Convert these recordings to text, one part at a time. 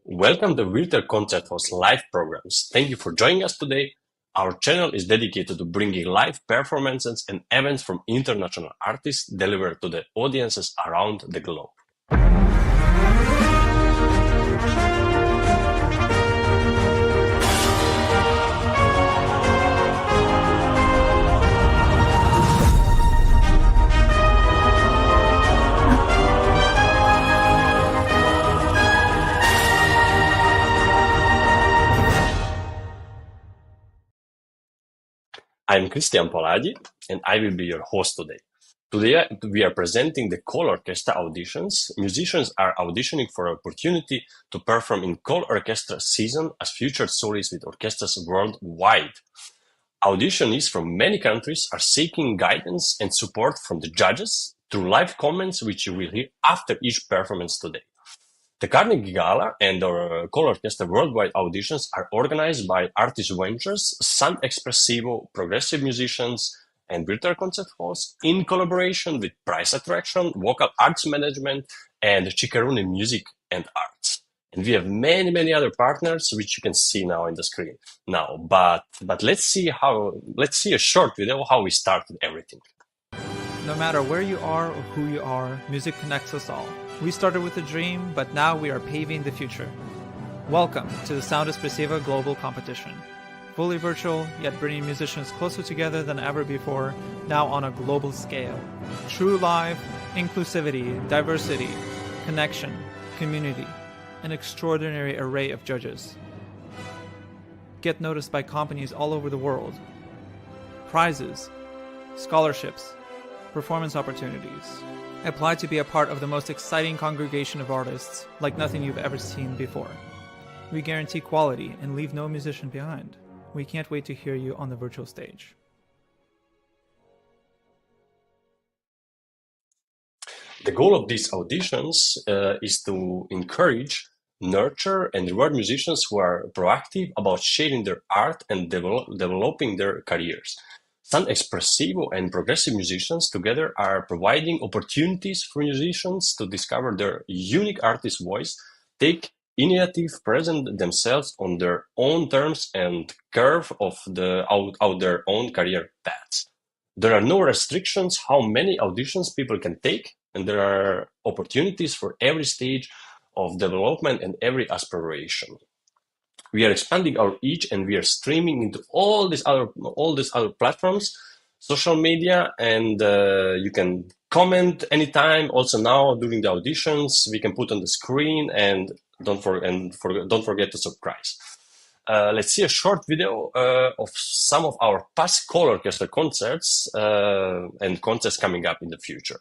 Welcome to Virtual Concert Hall's live programs. Thank you for joining us today. Our channel is dedicated to bringing live performances and events from international artists delivered to the audiences around the globe. I'm Cristian Poladi, and I will be your host today. Today, we are presenting the ColORCHESTRA auditions. Musicians are auditioning for an opportunity to perform in ColORCHESTRA season as featured soloists with orchestras worldwide. Auditionees from many countries are seeking guidance and support from the judges through live comments, which you will hear after each performance today. The Carnegie Gala and our ColORCHESTRA worldwide auditions are organized by Artist Ventures, Sun Espressivo, Progressive Musicians, and Virtual Concert Halls in collaboration with Price Attraction, Vocal Arts Management, and Ciccarone Music and Arts. And we have many other partners, which you can see now on the screen now. But let's see a short video how we started everything. No matter where you are or who you are, music connects us all. We started with a dream, but now we are paving the future. Welcome to the Sound Espressivo Global Competition. fully virtual, yet bringing musicians closer together than ever before, now on a global scale. True live, inclusivity, diversity, connection, community, an extraordinary array of judges. Get noticed by companies all over the world. Prizes, scholarships, performance opportunities. Apply to be a part of the most exciting congregation of artists like nothing you've ever seen before. We guarantee quality and leave no musician behind. We can't wait to hear you on the virtual stage. The goal of these auditions is to encourage, nurture, and reward musicians who are proactive about sharing their art and developing their careers. Some Espressivo and progressive musicians together are providing opportunities for musicians to discover their unique artist voice, take initiative, present themselves on their own terms, and carve out their own career paths. There are no restrictions how many auditions people can take, and there are opportunities for every stage of development and every aspiration. We are expanding our reach, and we are streaming into all these other platforms, social media, and you can comment anytime. Also now during the auditions, we can put on the screen, and don't forget to subscribe. Let's see a short video of some of our past ColORCHESTRA concerts and concerts coming up in the future.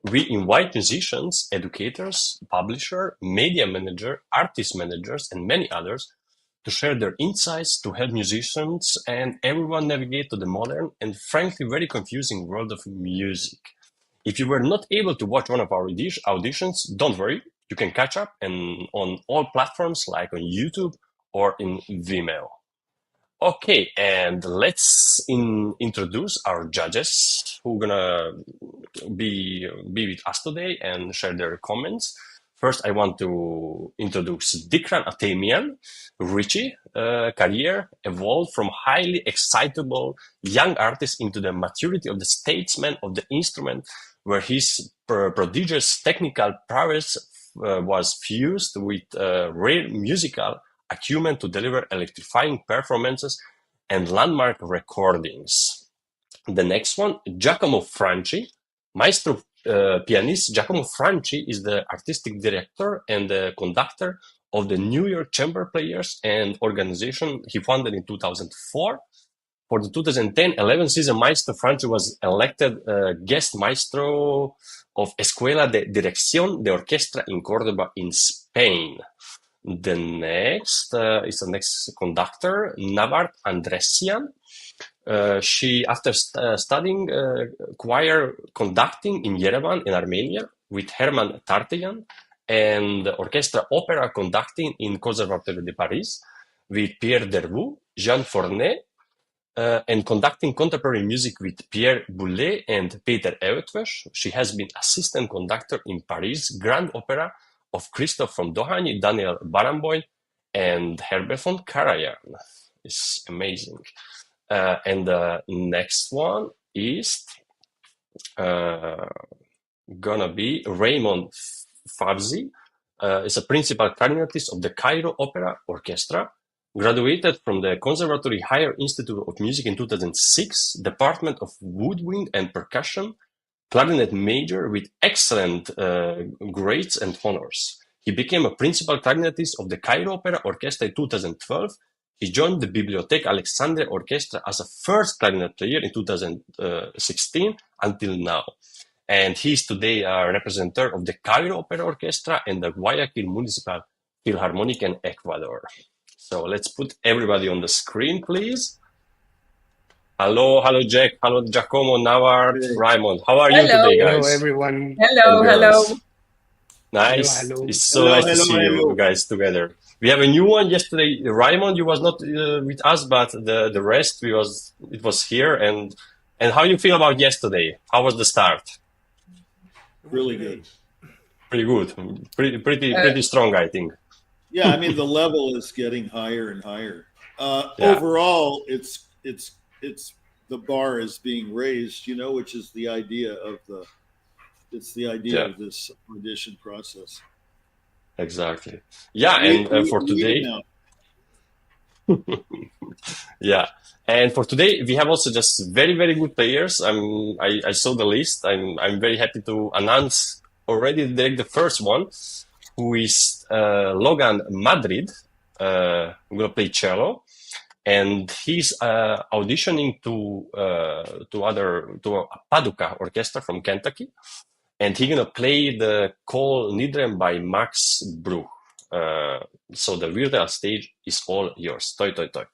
We invite musicians, educators, publisher, media manager, artist managers, and many others to share their insights to help musicians and everyone navigate to the modern and frankly very confusing world of music. If you were not able to watch one of our auditions, don't worry, you can catch up and on all platforms like on YouTube or in Vimeo. Okay, and let's introduce our judges who are gonna be with us today and share their comments. First, I want to introduce Dikran Atemian. Richie, career evolved from highly excitable young artist into the maturity of the statesman of the instrument, where his prodigious technical prowess was fused with rare musical acumen to deliver electrifying performances and landmark recordings. The next one, Giacomo Franci. Maestro pianist Giacomo Franci is the artistic director and the conductor of the New York Chamber Players and organization he founded in 2004. For the 2010-11 season, Maestro Franci was elected guest maestro of Escuela de Dirección de Orchestra in Córdoba in Spain. The next is the next conductor, Navart Andresian. She, after studying choir conducting in Yerevan in Armenia with Herman Tarteyan, and orchestra opera conducting in Conservatoire de Paris with Pierre Dervaux, Jean Fornet, and conducting contemporary music with Pierre Boulez and Peter Eötvös. She has been assistant conductor in Paris Grand Opera of Christoph von Dohany, Daniel Barenboim, and Herbert von Karajan. It's amazing. And the next one is gonna be Raymond Favzi. Is a principal clarinetist of the Cairo Opera Orchestra. Graduated from the Conservatory Higher Institute of Music in 2006, Department of Woodwind and Percussion, clarinet major with excellent grades and honors. He became a principal clarinetist of the Cairo Opera Orchestra in 2012. He joined the Bibliothèque Alexandre Orchestra as a first clarinet player in 2016 until now. And he is today a representative of the Cairo Opera Orchestra and the Guayaquil Municipal Philharmonic in Ecuador. So let's put everybody on the screen, please. Hello, Jack. Hello, Giacomo, Nawar, Raymond. How are you today, guys? Hello, everyone. Hello. Nice. Hello. It's so nice to see you guys together. We have a new one yesterday. Raymond, you was not with us, but the rest it was here. And how you feel about yesterday? How was the start? Really good. Pretty good. Pretty strong, I think. Yeah, I mean the level is getting higher and higher. Overall, it's the bar is being raised, which is the idea of of this audition process. Exactly. Yeah, and for today. Yeah, and for today we have also just very, very good players. I saw the list. I'm very happy to announce already the first one, who is Logan Madrid, who will play cello, and he's auditioning to Paducah Orchestra from Kentucky, and he's gonna play the Call Nidrem by Max Bruch. So the virtual stage is all yours. Toi, toi, toi.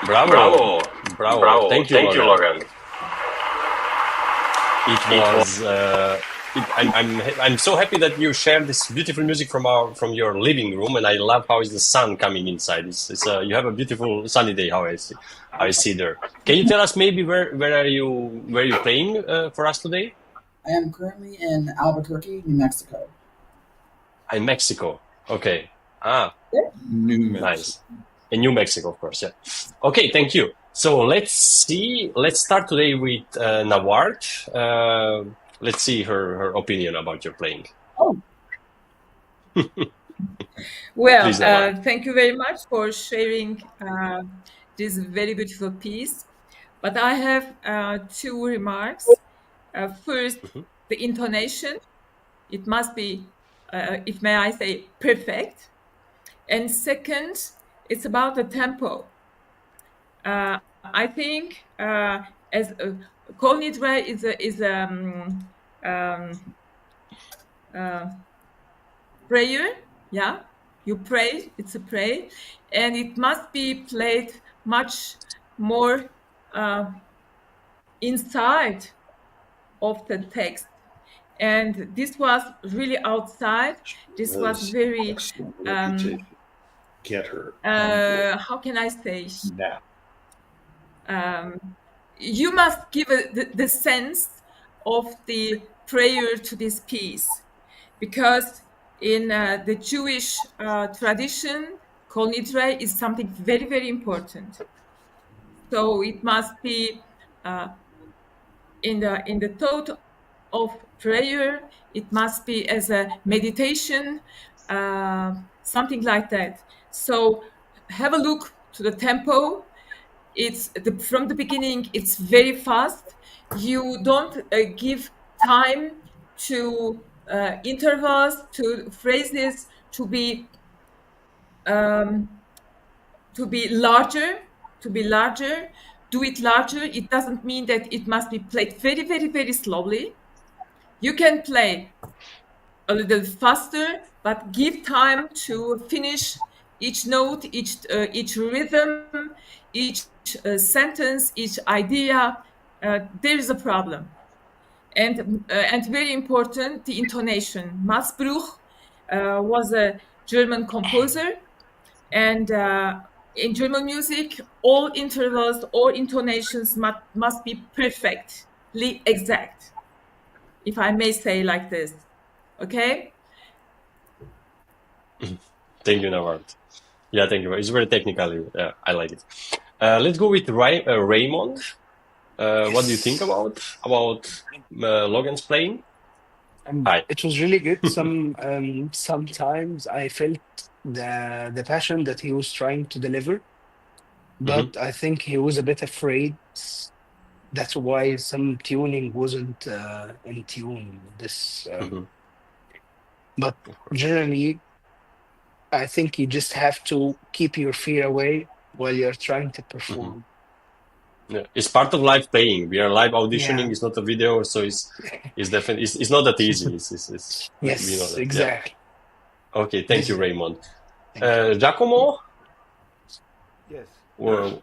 Bravo. Bravo. Thank you, Logan. It was. I'm so happy that you shared this beautiful music from your living room, and I love how is the sun coming inside. It's you have a beautiful sunny day. How I see there. Can you tell us maybe where are you playing for us today? I am currently in Albuquerque, New Mexico. In Mexico. Okay. New Mexico. Nice. In New Mexico, of course. Yeah. Okay. Thank you. So let's see. Let's start today with Nawart. Let's see her opinion about your playing. Oh. Well, please, thank you very much for sharing this very beautiful piece. But I have two remarks. First, the intonation. It must be, if may I say, perfect. And second, it's about the tempo. I think as Kol Nidre is prayer, yeah, you pray, it's a prayer, and it must be played much more inside of the text. And this was really outside. This was very get her. How can I say? You must give the sense of the prayer to this piece, because in the Jewish tradition, Kol Nidre is something very, very important. So it must be in the thought of prayer. It must be as a meditation, something like that. So have a look to the tempo. It's from the beginning, it's very fast. You don't give time to intervals, to phrases to be to be larger, to be larger. Do it larger. It doesn't mean that it must be played very, very, very slowly. You can play a little faster, but give time to finish each note, each rhythm, each sentence, each idea. There is a problem, and very important, the intonation. Max Bruch was a German composer, and in German music, all intervals, all intonations must be perfectly exact, if I may say like this. Okay? Thank you, Naward. Yeah, thank you. It's very technical. I like it. Let's go with Raymond. What do you think about Logan's playing? Hi. It was really good. Sometimes I felt the passion that he was trying to deliver, but I think he was a bit afraid. That's why some tuning wasn't in tune. But generally, I think you just have to keep your fear away while you're trying to perform. Yeah, it's part of live playing. We are live auditioning. Yeah. It's not a video, so it's definitely it's not that easy. Yes, we know that. exactly. Yeah. Okay, thank you, Raymond. Giacomo, Yes. well,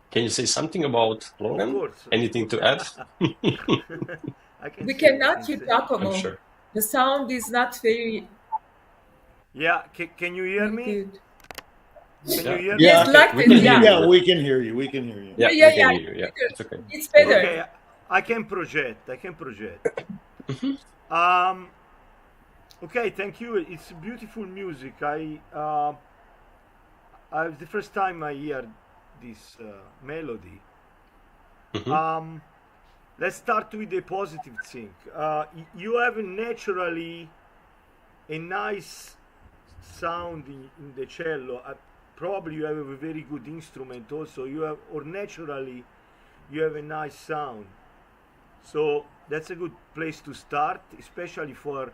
can you say something about Logan? Of course. Anything to add? We cannot hear Giacomo. I'm sure. The sound is not very Yeah, can you hear me? good. Can you hear Yes, me? like we this, can hear yeah. you. Yeah, we can hear you. We can hear you. Yeah, Yeah, we can yeah, hear you. Yeah, it's okay. It's better. Okay, I can project. Okay, thank you. It's beautiful music. The first time I hear this melody. Let's start with the positive thing. You have naturally a nice sound in the cello. Probably you have a very good instrument also. Naturally you have a nice sound. So that's a good place to start, especially for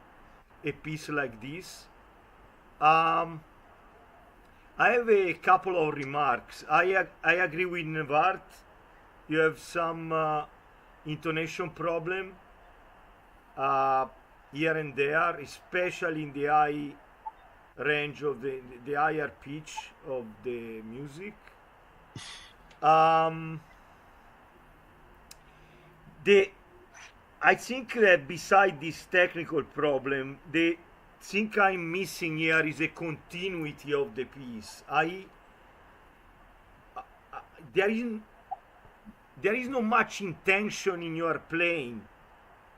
a piece like this. I have a couple of remarks. I agree with Nevart. You have some intonation problem here and there, especially in the high range of the higher pitch of the music. I think that beside this technical problem, the thing I'm missing here is a continuity of the piece. There is no much intention in your playing.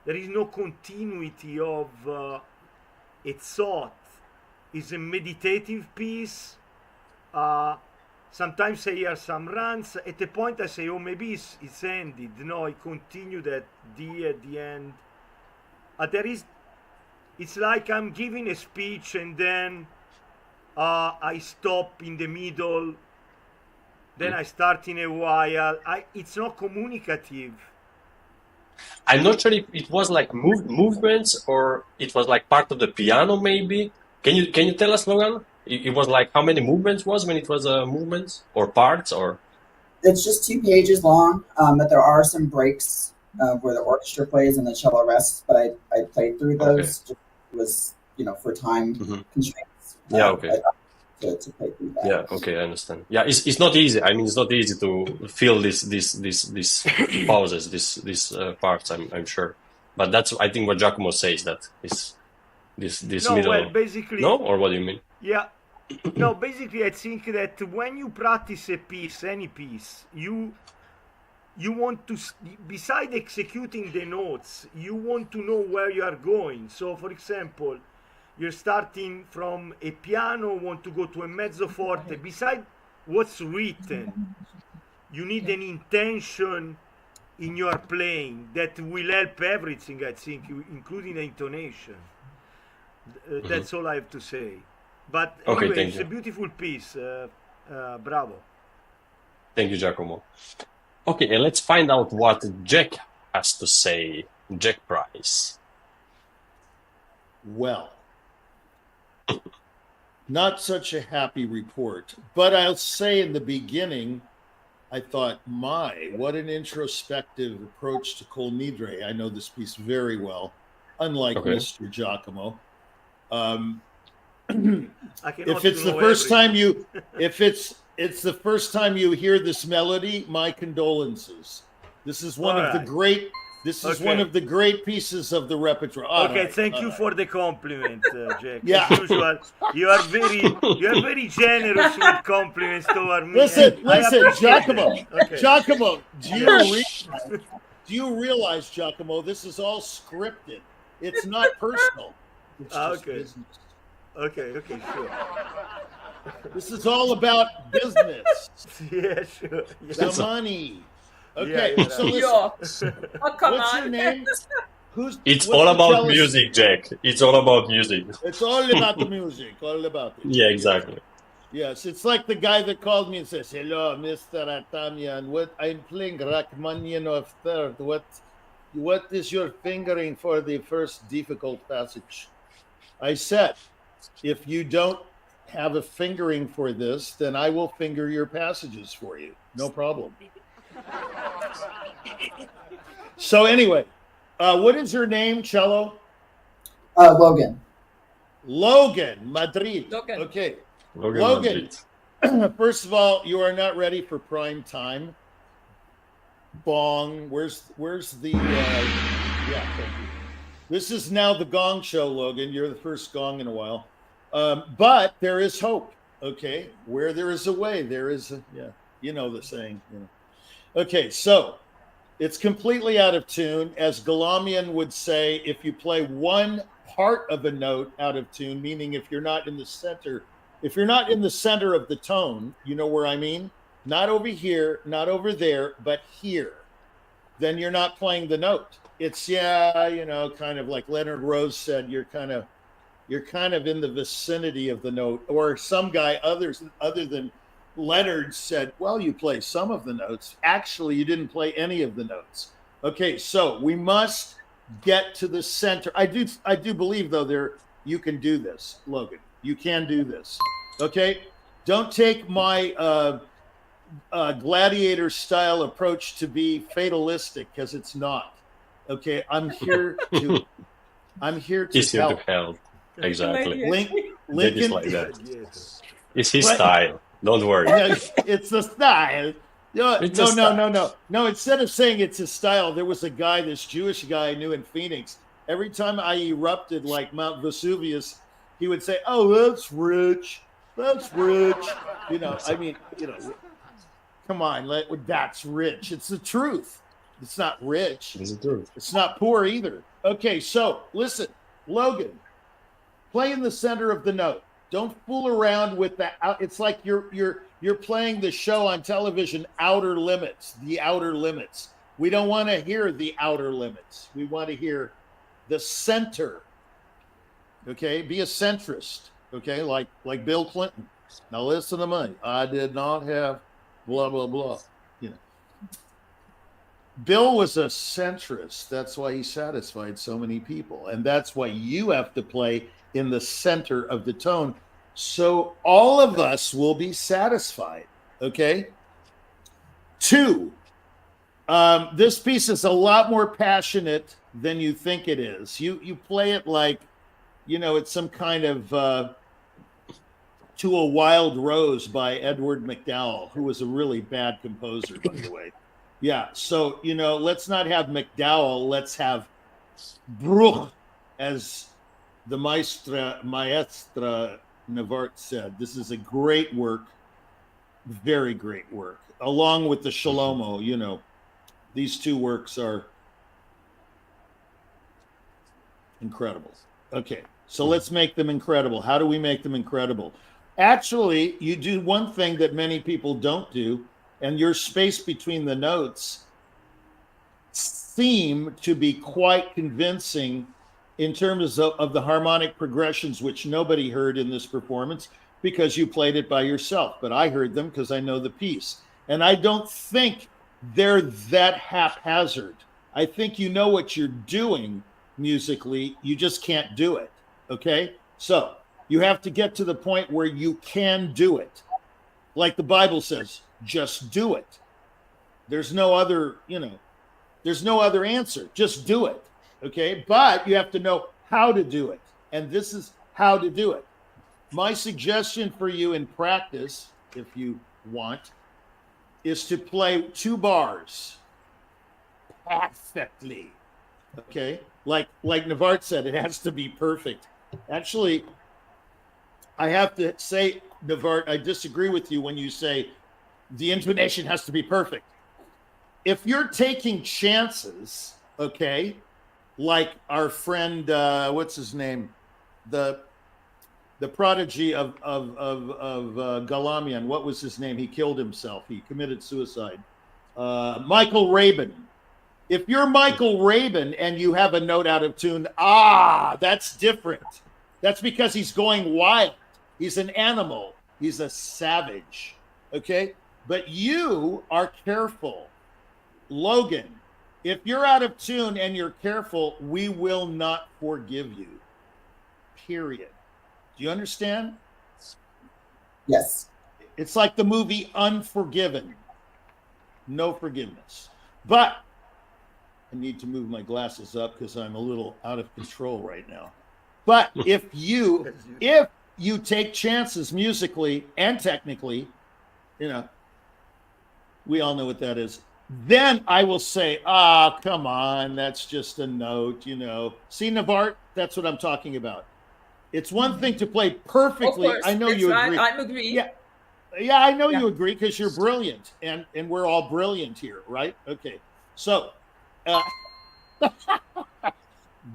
There is no continuity of a thought. It's a meditative piece. Sometimes I hear some runs. At a point I say, oh, maybe it's ended. No, I continued at the end. It's like I'm giving a speech and then I stop in the middle. Then I start in a while. It's not communicative. I'm not sure if it was like movements or it was like part of the piano maybe. Can you tell us, Logan? It was like how many movements was when it was movements or parts or? It's just 2 pages long, but there are some breaks where the orchestra plays and the cello rests. But I played through those. Okay. It was for time constraints. Yeah. Okay. To play through that. Yeah. Okay. I understand. Yeah. It's not easy. I mean, it's not easy to fill these pauses, these parts. I'm sure. But that's I think what Giacomo says that is this No, middle. well, basically. No, or what do you mean? Yeah. No, basically, I think that when you practice a piece, any piece, you want to, beside executing the notes, you want to know where you are going. So, for example, you're starting from a piano, want to go to a mezzo forte. Beside what's written, you need an intention in your playing that will help everything, I think, including the intonation. That's all I have to say. But anyway, Okay, it's a beautiful piece. Bravo. Thank you, Giacomo. Okay, and let's find out what Jack has to say. Jack Price. Well, not such a happy report. But I'll say in the beginning, I thought, my, what an introspective approach to Col Nidre. I know this piece very well, unlike Mr. Giacomo. If it's the first time you, if it's the first time you hear this melody, my condolences. This is one of the great. This is one of the great pieces of the repertoire. Thank you for the compliment, Jack. Yeah. As usual, you are very generous with compliments toward me. Listen, Giacomo. Okay. Giacomo, do you realize, Giacomo, this is all scripted. It's not personal. It's just business. Okay, sure. This is all about business. Yeah, sure. The money. Okay, so listen. What's your name? It's all about music, Jack. It's all about music. It's all about the music. All about it. Yeah, exactly. Yes, it's like the guy that called me and says, "Hello, Mr. Atamian. What I'm playing Rachmaninoff third. What is your fingering for the first difficult passage?" I said, if you don't have a fingering for this, then I will finger your passages for you. No problem. So anyway, what is your name, cello? Logan. Logan, Madrid. Logan. Okay. Logan. First of all, you are not ready for prime time. Bong. Where's the? Yeah. Thank you. This is now the gong show, Logan. You're the first gong in a while. But there is hope. Okay. Where there is a way, there is a, you know the saying. You know. Okay, so it's completely out of tune. As Galamian would say, if you play one part of a note out of tune, meaning if you're not in the center of the tone, you know where I mean? Not over here, not over there, but here. Then you're not playing the note. It's kind of like Leonard Rose said, you're kind of in the vicinity of the note. Or some guy other than Leonard said, well, you play some of the notes. Actually, you didn't play any of the notes. Okay, so we must get to the center. I do believe, though, you can do this, Logan. You can do this. Okay? Don't take my gladiator style approach to be fatalistic, because it's not. Okay, I'm here to He's here help. to help. Exactly. Lincoln is like that. It's his style. Don't worry. It's the style. No. Instead of saying it's his style, there was a guy, this Jewish guy I knew in Phoenix. Every time I erupted like Mount Vesuvius, he would say, "Oh, that's rich. That's rich." Come on, that's rich. It's the truth. It's not rich. It's the truth. It's not poor either. Okay, so listen, Logan, play in the center of the note. Don't fool around with that. It's like you're playing the show on television, Outer Limits, the outer limits. We don't want to hear the outer limits. We want to hear the center. Okay, be a centrist. Okay, like Bill Clinton. Now listen to me. I did not have blah blah blah. Bill was a centrist. That's why he satisfied so many people, and that's why you have to play in the center of the tone, so all of us will be satisfied. Okay. 2, this piece is a lot more passionate than you think it is. You play it like, it's some kind of To a Wild Rose by Edward McDowell, who was a really bad composer, by the way. Yeah, so, let's not have McDowell, let's have Bruch, as the maestra Navart said. This is a great work, very great work, along with the Shalomo. These two works are incredible. Okay, so let's make them incredible. How do we make them incredible? Actually, you do one thing that many people don't do, and your space between the notes seem to be quite convincing in terms of the harmonic progressions, which nobody heard in this performance because you played it by yourself. But I heard them because I know the piece. And I don't think they're that haphazard. I think you know what you're doing musically. You just can't do it. Okay? So You have to get to the point where you can do it. Like the Bible says, just do it. There's no other, there's no other answer. Just do it. Okay. But you have to know how to do it. And this is how to do it. My suggestion for you in practice, if you want, is to play 2 bars perfectly. Okay. Like Navart said, it has to be perfect. Actually, I have to say, Navart, I disagree with you when you say the intonation has to be perfect. If you're taking chances, okay, like our friend, what's his name, the prodigy of Galamian, what was his name? He killed himself. He committed suicide. Michael Rabin. If you're Michael Rabin and you have a note out of tune, that's different. That's because he's going wild. He's an animal. He's a savage. Okay? But you are careful. Logan, if you're out of tune and you're careful, we will not forgive you. Period. Do you understand? Yes. It's like the movie Unforgiven. No forgiveness. But I need to move my glasses up because I'm a little out of control right now. But if you take chances musically and technically, we all know what that is. Then I will say, come on, that's just a note, See, Navart, that's what I'm talking about. It's one thing to play perfectly. Of course, I know you agree. I'm agree. Yeah, I know you agree because you're brilliant, and we're all brilliant here, right? Okay, so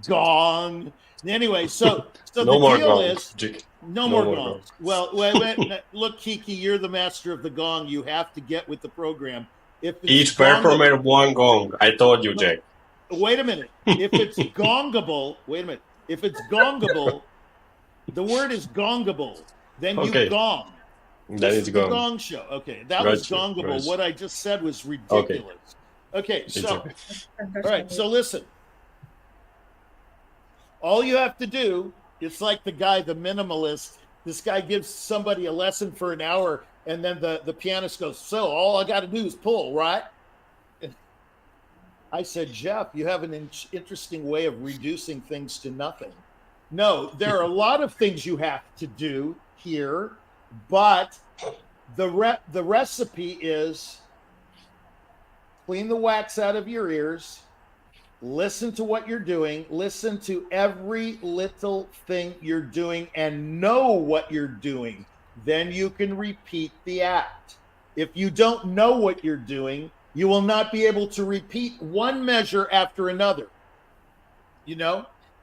gong. Anyway, so No the more deal gongs, is Jake. no more gongs. Well, wait, look, Kiki, you're the master of the gong. You have to get with the program. If it's Each performer 1 gong. I told you, Jake. Wait a minute. If it's gongable, If it's gongable, the word is gongable. Then you gong. Then it's the gong. Gong Show. Okay, that was gongable. What I just said was ridiculous. Okay, so all right, so listen. All you have to do, it's like the guy, the minimalist. This guy gives somebody a lesson for an hour, and then the pianist goes, so all I got to do is pull, right? I said, Jeff, you have an interesting way of reducing things to nothing. No, there are a lot of things you have to do here, but the recipe is clean the wax out of your ears, listen to what you're doing, listen to every little thing you're doing, and know what you're doing. Then you can repeat the act. If you don't know what you're doing, you will not be able to repeat one measure after another.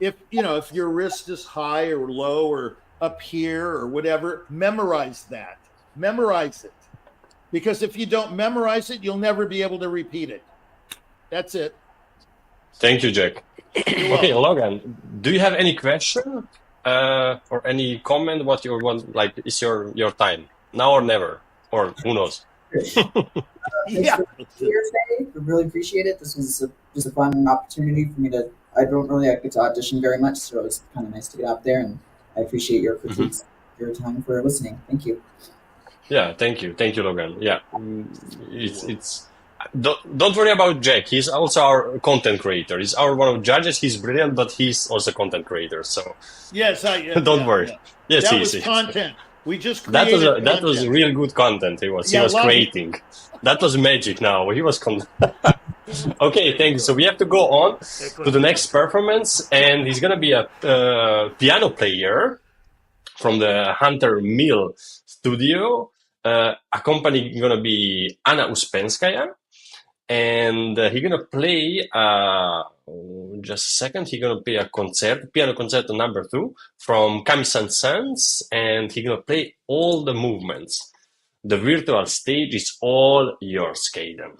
If your wrist is high or low or up here or whatever, memorize that. Memorize it. Because if you don't memorize it, you'll never be able to repeat it. That's it. Thank you, Jack. Okay, Logan, do you have any question or any comment? What you want? Like, is your time now or never, or who knows? Thanks for being here today. I really appreciate it. This was just a fun opportunity for me to. I don't really get to audition very much, so it's kind of nice to get out there. And I appreciate your critiques, your time for listening. Thank you. Yeah, thank you, Logan. Yeah, it's. Don't worry about Jack. He's also our content creator. He's our one of the judges. He's brilliant, but he's also content creator. So yes, don't worry. Yeah. Yes, that was content. We just that created was real good content. He was creating. That was magic. Now he was. Okay, thank you. So we have to go on to the next performance, and he's gonna be a piano player from the Hunter Mill studio. Accompanying gonna be Anna Uspenskaya. And he's gonna play just a second. He's gonna play a piano concerto number 2 from Camille Saint-Saëns, and he's gonna play all the movements. The virtual stage is all yours, Caden.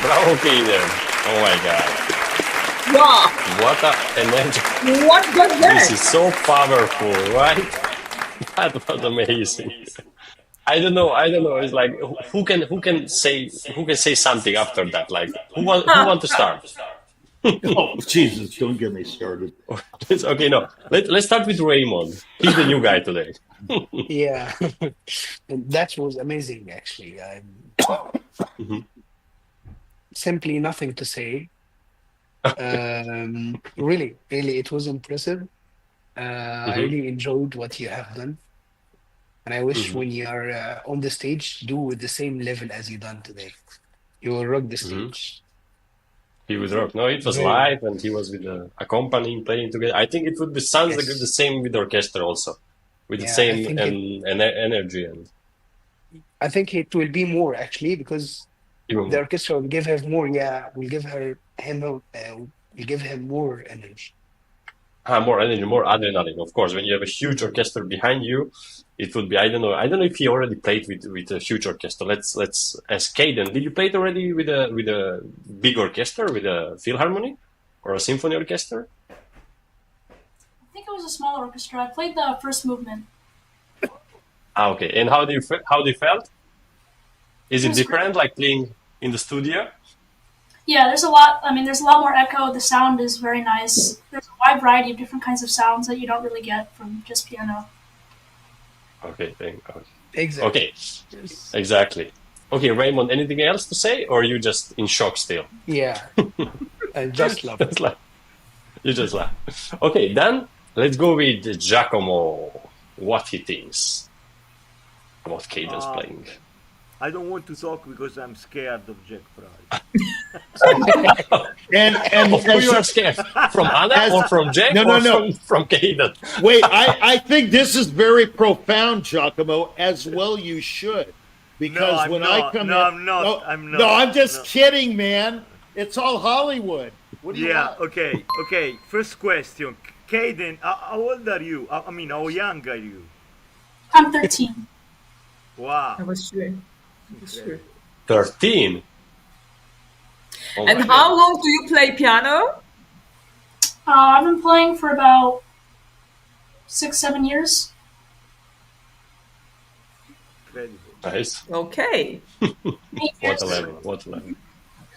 Bravo, Kaden. Oh my God. Wow. What an energy. What was This that? is so powerful, right? That was amazing. I don't know. It's like who can say something after that? Like who want to start? Oh, Jesus, don't get me started. It's okay. No, let's start with Raymond. He's the new guy today. Yeah, and that was amazing, actually. Mhm. Simply nothing to say. Really, really, it was impressive. I Mhm. really enjoyed what you have done, and I wish Mhm. when you are on the stage, do with the same level as you done today. You will rock the Mhm. stage. He would rock. No, it was Very, live, and he was with the accompanying playing together. I think it would be sounds like the yes. same with the orchestra also, with the Yeah, same and energy and I think it will be more actually because even the more. orchestra will give her more. Yeah, will give will give him more energy. More energy, more adrenaline. Of course, when you have a huge orchestra behind you, it would be. I don't know. I don't know if he already played with a huge orchestra. Let's ask Caden. Did you play it already with a big orchestra, with a Philharmonic or a symphony orchestra? I think it was a small orchestra. I played the first movement. Ah, okay. And how do you felt? Is It it was great. different, like playing in the studio? Yeah, there's a lot. I mean, there's a lot more echo. The sound is very nice. There's a wide variety of different kinds of sounds that you don't really get from just piano. Okay, Exactly. okay, Yes. exactly. Okay, Raymond, anything else to say, or you just in shock still? Yeah, I just love it. It's like you just laugh. Okay, then let's go with Giacomo. What he thinks about Cadence Uh, playing. I don't want to talk because I'm scared of Jack Fry. And Of course, you are scared from Anna or from Jack No, or no. from Caden. Wait, I think this is very profound, Giacomo, as well you should. Because I'm when not. I come No, in, I'm not. no, I'm no, not. I'm just No. kidding, man. It's all Hollywood. What do you Yeah. want? Okay. First question, Caden. How old are you? I mean, how young are you? I'm 13. Wow. I was sure. Sure. 13. Oh And my how God. long do you play piano? I've been playing for about 6, 7 years. Incredible. Nice. Okay. 8 What a years. level. What a level.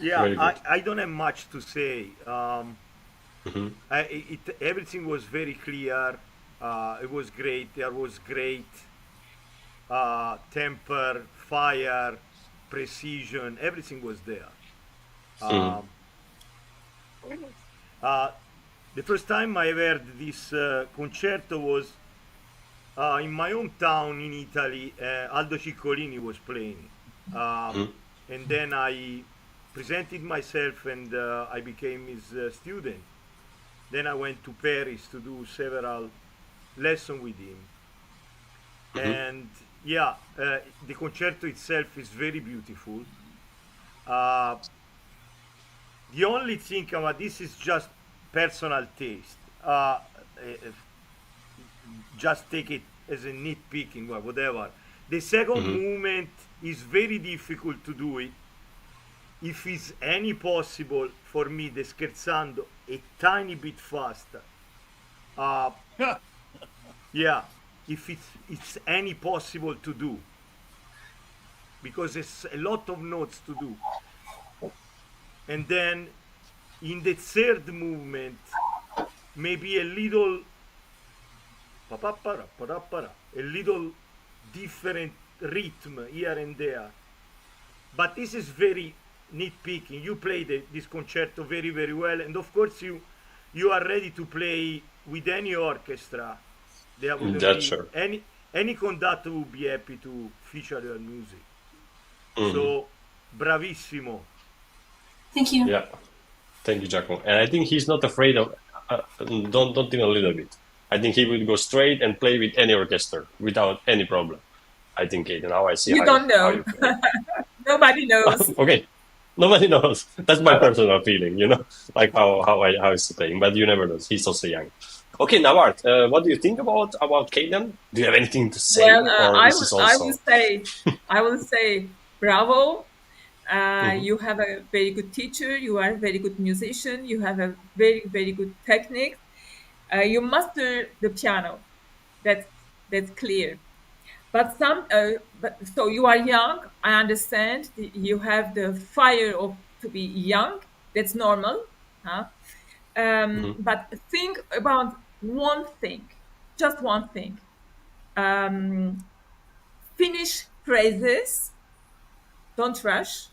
Yeah, Very good. I don't have much to say. Mhm. Everything was very clear. It was great. There was great temper, fire, precision. Everything was there. Mhm. Um, the first time I heard this concerto was in my hometown in Italy. Aldo Ciccolini was playing, Mhm. and then I presented myself and I became his student. Then I went to Paris to do several lessons with him, and yeah, the concerto itself is very beautiful. Uh, the only thing about this is just personal taste. Just take it as a nitpicking or whatever. The second Mhm. movement is very difficult to do it. If it's any possible for me, the scherzando a tiny bit faster. Uh, yeah, if it's any possible to do, because it's a lot of notes to do. And then in the third movement, maybe a little a little different rhythm here and there. But this is very nitpicking. You play this concerto very, very well, and of course you are ready to play with any orchestra. There wouldn't That's be sure. any conductor would be happy to feature your music. Mhm. So bravissimo. Thank you. Yeah. Thank you, Giacomo. And I think he's not afraid of. Don't think a little bit. I think he will go straight and play with any orchestra without any problem. I think, Kate. Now I see You don't how know. you play. Nobody knows. Okay. Nobody knows. That's my personal feeling, like how he's playing. But you never know. He's also young. Okay, now Art, what do you think about Caden? Do you have anything to say, Well, or is this I also? will say, bravo. You have a very good teacher. You are a very good musician. You have a very, very good technique. You master the piano. That's clear. But so you are young. I understand. You have the fire of to be young. That's normal. Huh? But think about one thing, just one thing. Finish phrases. Don't rush.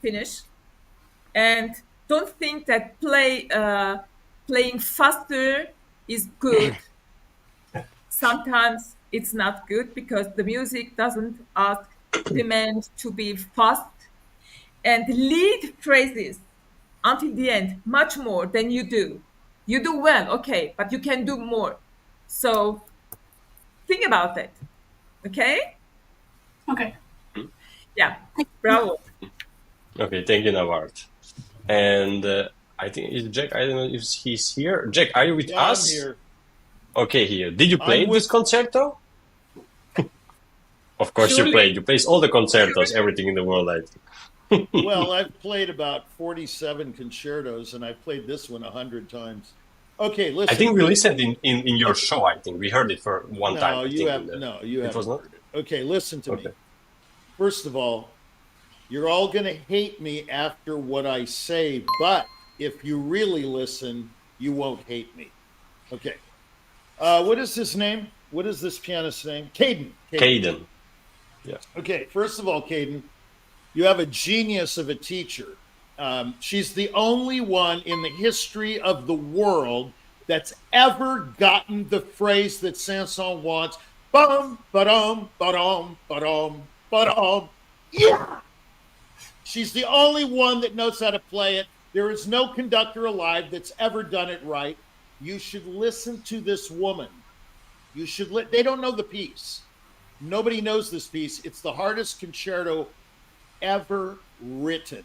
Finish, and don't think that playing faster is good. Sometimes it's not good because the music doesn't demand to be fast, and lead phrases until the end much more than you do. You do well, okay, but you can do more. So think about it. Okay? Okay. Yeah. Bravo. Okay, thank you, Navart. And I think is Jack. I don't know if he's here. Jack, are you with Yeah, us? I'm here. Okay, here. Did you play I'm this with- concerto? Of course Surely. you played. You played all the concertos, everything in the world, I think. Well, I've played about 47 concertos, and I've played this one 100 times. Okay, listen. I think we listened in your show. I think we heard it for one time. No, I you think, have no, you haven't was not? heard it. Okay, listen to me. Okay. First of all, you're all going to hate me after what I say, but if you really listen, you won't hate me. Okay. What is his name? What is this pianist's name? Caden. Caden. Yeah. Okay, first of all, Caden, you have a genius of a teacher. She's the only one in the history of the world that's ever gotten the phrase that Sanson wants. Bum, ba-dum, ba-dum, ba-dum, ba-dum. Yeah! She's the only one that knows how to play it. There is no conductor alive that's ever done it right. You should listen to this woman. You should they don't know the piece. Nobody knows this piece. It's the hardest concerto ever written.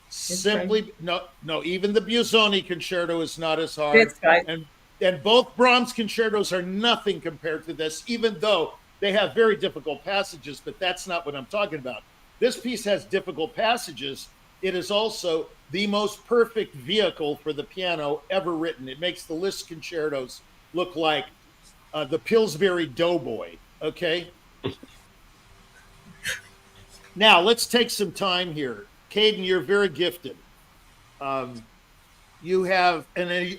Simply right. No, even the Busoni concerto is not as hard. That's right. And both Brahms concertos are nothing compared to this, even though they have very difficult passages, but that's not what I'm talking about. This piece has difficult passages. It is also the most perfect vehicle for the piano ever written. It makes the Liszt concertos look like the Pillsbury Doughboy, okay? Now, let's take some time here. Caden, you're very gifted. You have, and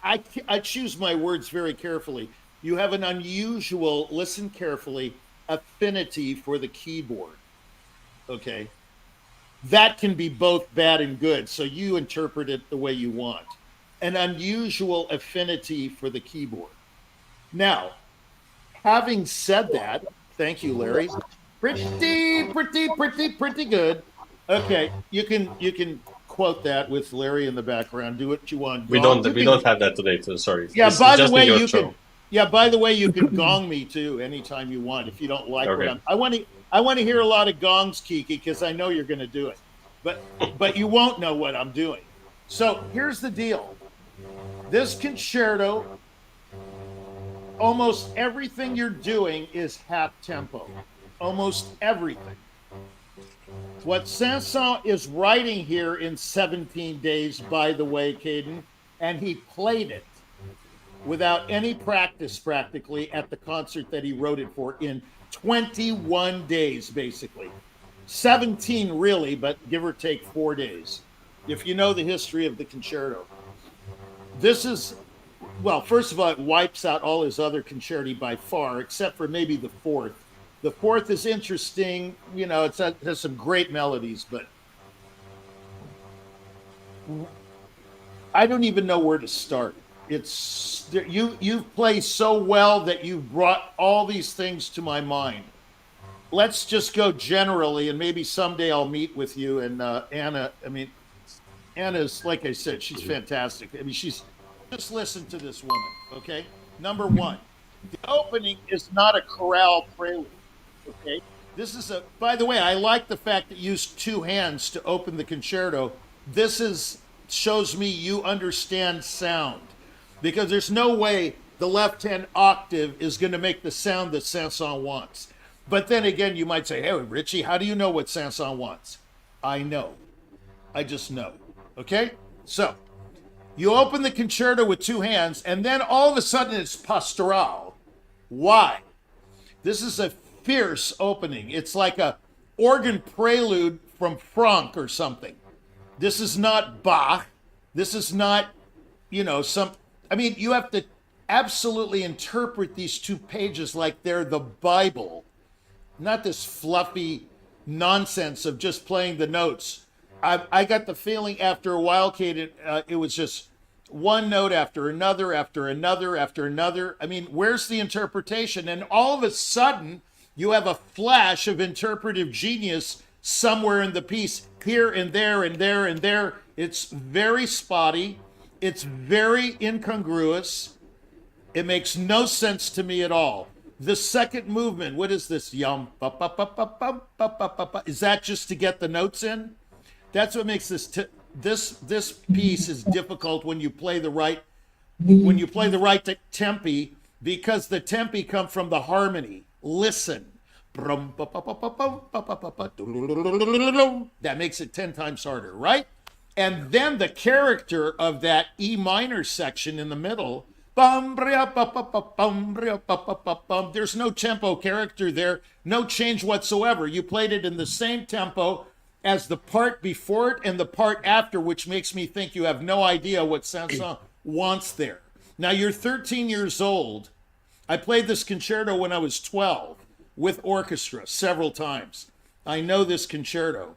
I choose my words very carefully. You have an unusual, listen carefully, affinity for the keyboard, okay? That can be both bad and good, so you interpret it the way you want. An unusual affinity for the keyboard. Now, having said that, thank you, Larry. Pretty good. Okay, you can quote that with Larry in the background. Do what you want. We don't have that today, so sorry. Yeah, it's by the just way, in your you show. can. Yeah, by the way, you can gong me too anytime you want if you don't like Okay. what I want to hear a lot of gongs, Kiki, because I know you're going to do it, but you won't know what I'm doing. So here's the deal. This concerto, almost everything you're doing is half tempo. Almost everything. What Sanson is writing here in 17 days, by the way, Caden, and he played it without any practice practically at the concert that he wrote it for in 21 days, basically. 17 really, but give or take 4 days. If you know the history of the concerto. This is, well, first of all, it wipes out all his other concerti by far, except for maybe the fourth. The fourth is interesting. You know, it has some great melodies, but I don't even know where to start. It's you play so well that you've brought all these things to my mind. Let's just go generally, and maybe someday I'll meet with you. And Anna, I mean, Anna's, like I said, she's fantastic. I mean, just listen to this woman, okay? Number one, the opening is not a chorale prelude, okay? This is by the way, I like the fact that you used two hands to open the concerto. This shows me you understand sound, because there's no way the left-hand octave is going to make the sound that Sanson wants. But then again, you might say, hey, Richie, how do you know what Sanson wants? I know. I just know. Okay? So, you open the concerto with two hands, and then all of a sudden it's pastoral. Why? This is a fierce opening. It's like a organ prelude from Franck or something. This is not Bach. This is not, you have to absolutely interpret these two pages like they're the Bible, not this fluffy nonsense of just playing the notes. I got the feeling after a while, Kate, it was just one note after another, after another, after another. I mean, where's the interpretation? And all of a sudden, you have a flash of interpretive genius somewhere in the piece, here and there and there and there. It's very spotty. It's very incongruous. It makes no sense to me at all. The second movement, what is this? Yum, ba, ba, ba, ba, ba, ba, ba, ba, ba. Is that just to get the notes in? That's what makes this piece is difficult when you play the right tempi, because the tempi come from the harmony. Listen. That makes it 10 times harder, right? And then the character of that E minor section in the middle, there's no tempo character there, no change whatsoever. You played it in the same tempo as the part before it and the part after, which makes me think you have no idea what Saint-Saëns wants there. Now, you're 13 years old. I played this concerto when I was 12 with orchestra several times. I know this concerto.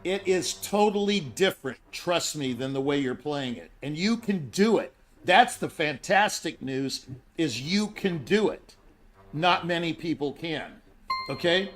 It is totally different, trust me, than the way you're playing it. And you can do it. That's the fantastic news, is you can do it. Not many people can. Okay?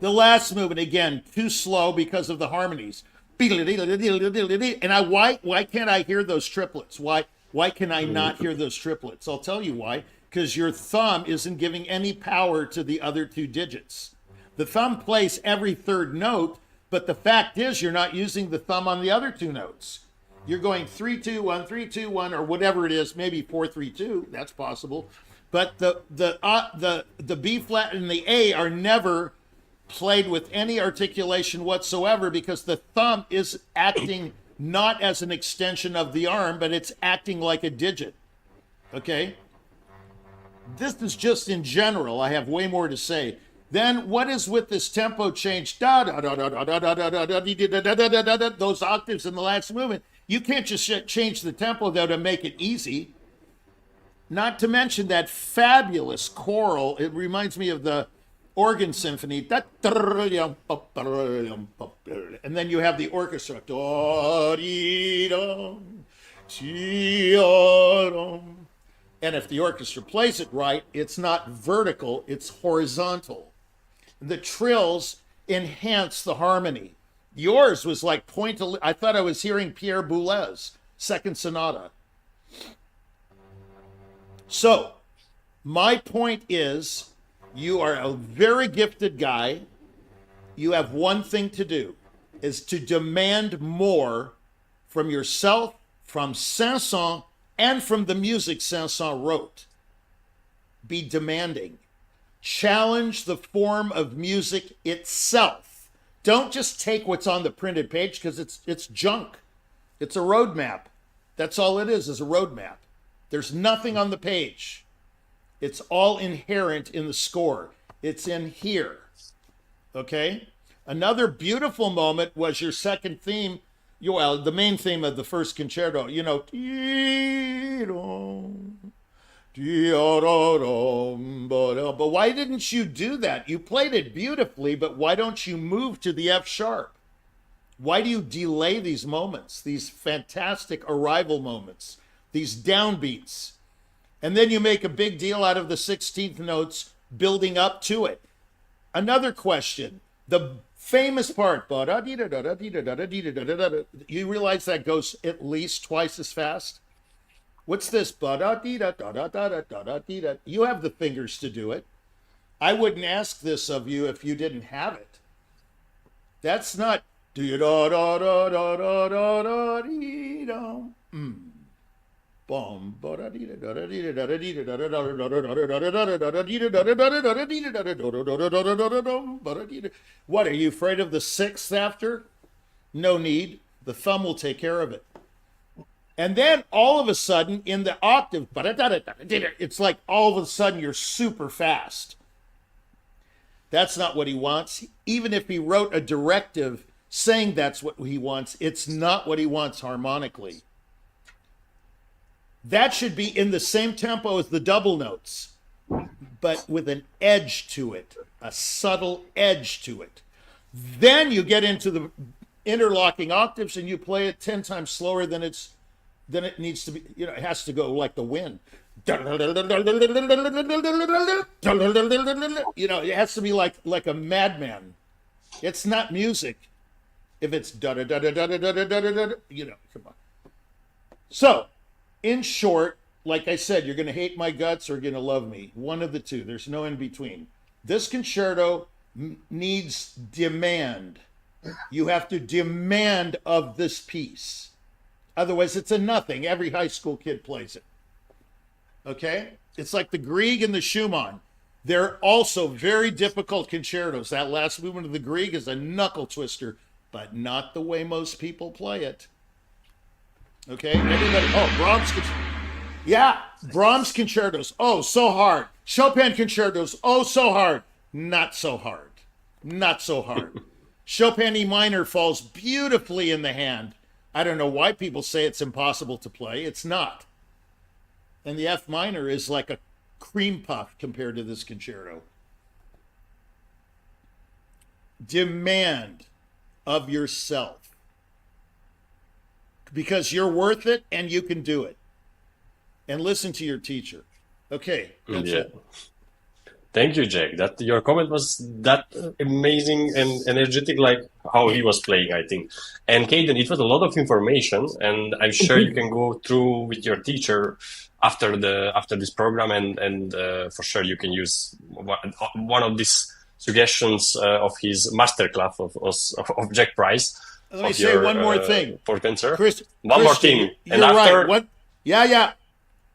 The last movement, again, too slow because of the harmonies. And why can't I hear those triplets? Why can I not hear those triplets? I'll tell you why. Because your thumb isn't giving any power to the other two digits. The thumb plays every third note, but the fact is you're not using the thumb on the other two notes. You're going 3-2-1, 3-2-1, or whatever it is, maybe 4-3-2. That's possible. But the B flat and the A are never played with any articulation whatsoever, because the thumb is acting not as an extension of the arm, but it's acting like a digit. Okay? This is just in general. I have way more to say. Then what is with this tempo change? Those octaves in the last movement. You can't just change the tempo, though, to make it easy. Not to mention that fabulous choral. It reminds me of the organ symphony. And then you have the orchestra. And if the orchestra plays it right, it's not vertical, it's horizontal. The trills enhance the harmony. Yours was like I thought I was hearing Pierre Boulez's second sonata. So, my point is, you are a very gifted guy. You have one thing to do, is to demand more from yourself, from Saint-Saëns, and from the music Saint-Saëns wrote. Be demanding. Challenge the form of music itself. Don't just take what's on the printed page, because it's junk. It's a roadmap. That's all it is a roadmap. There's nothing on the page. It's all inherent in the score. It's in here. Okay? Another beautiful moment was your second theme. Well, the main theme of the first concerto, but why didn't you do that? You played it beautifully, but why don't you move to the F sharp? Why do you delay these moments, these fantastic arrival moments, these downbeats? And then you make a big deal out of the 16th notes building up to it. Another question, the famous part, you realize that goes at least twice as fast? What's this? You have the fingers to do it. I wouldn't ask this of you if you didn't have it. That's not. Boom. What are you afraid of the sixth after? No need. The thumb will take care of it. And then all of a sudden in the octave, it's like all of a sudden you're super fast. That's not what he wants. Even if he wrote a directive saying that's what he wants, it's not what he wants harmonically. That should be in the same tempo as the double notes, but with an edge to it, a subtle edge to it. Then you get into the interlocking octaves and you play it 10 times slower than it needs to be. You know, it has to go like the wind. You know, it has to be like a madman. It's not music if it's you know, come on. So, in short, like I said, you're going to hate my guts or you're going to love me. One of the two. There's no in between. This concerto needs demand. You have to demand of this piece. Otherwise, it's a nothing. Every high school kid plays it. Okay? It's like the Grieg and the Schumann. They're also very difficult concertos. That last movement of the Grieg is a knuckle twister, but not the way most people play it. Okay? Everybody, Brahms. Yeah, Brahms concertos. Oh, so hard. Chopin concertos. Oh, so hard. Not so hard. Not so hard. Chopin E minor falls beautifully in the hand. I don't know why people say it's impossible to play. It's not. And the F minor is like a cream puff compared to this concerto. Demand of yourself. Because you're worth it and you can do it. And listen to your teacher. Okay, that's it. Thank you, Jack. That your comment was that amazing and energetic, like how he was playing, I think. And Caden, it was a lot of information, and I'm sure you can go through with your teacher after this program, and for sure you can use one of these suggestions of his masterclass of Jack Price. Let me say one more thing, for concert. Chris. One more thing, and after right. Yeah.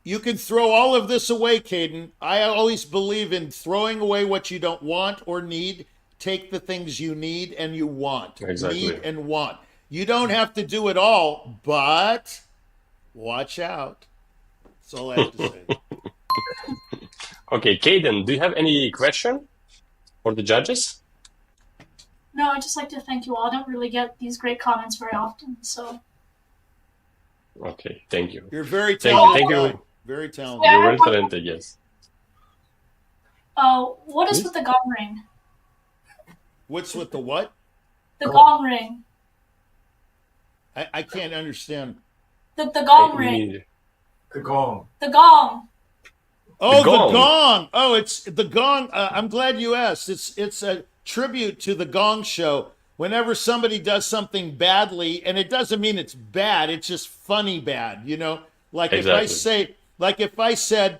You can throw all of this away, Caden. I always believe in throwing away what you don't want or need. Take the things you need and you want. Exactly. Need and want. You don't have to do it all, but watch out. That's all I have to say. Okay, Caden, do you have any question for the judges? No, I'd just like to thank you all. I don't really get these great comments very often, so. Okay, thank you. You're very talented. Thank you. Very talented. Yeah, You're very talented, yes. What is with the gong ring? What's with the what? The gong ring. I can't understand. The gong ring. The gong. The gong. Oh, the gong. Oh, it's the gong. I'm glad you asked. It's a tribute to the Gong Show. Whenever somebody does something badly, and it doesn't mean it's bad, it's just funny bad, you know? Like exactly. If I said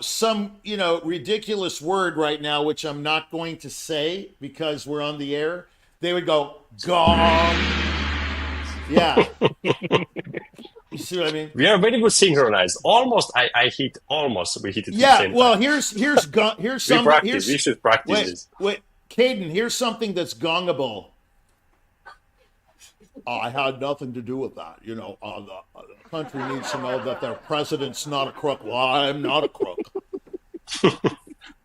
some, ridiculous word right now, which I'm not going to say because we're on the air, they would go, gong. Yeah. You see what I mean? We are very good synchronized. Almost, we hit it. Yeah, well, here's something. We should practice this. Wait, Caden, here's something that's gongable. I had nothing to do with that. The country needs to know that their president's not a crook. Well, I'm not a crook.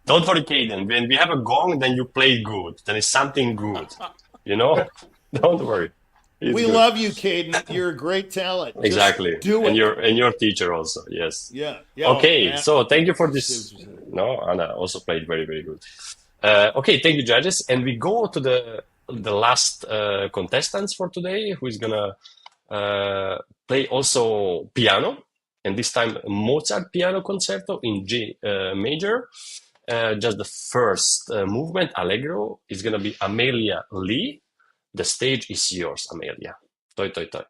Don't worry, Caden. When we have a gong, then you play good. Then it's something good. Don't worry. We love you, Caden. You're a great talent. Exactly. Just do it. And your teacher also. Yes. Yeah. Okay. So thank you for this. No, Anna also played very, very good. Okay. Thank you, judges. And we go to the last contestants for today, who is gonna play also piano, and this time Mozart piano concerto in G major. Just the first movement, Allegro, is gonna be Amelia Lee. The stage is yours, Amelia. Toi, toi, toi.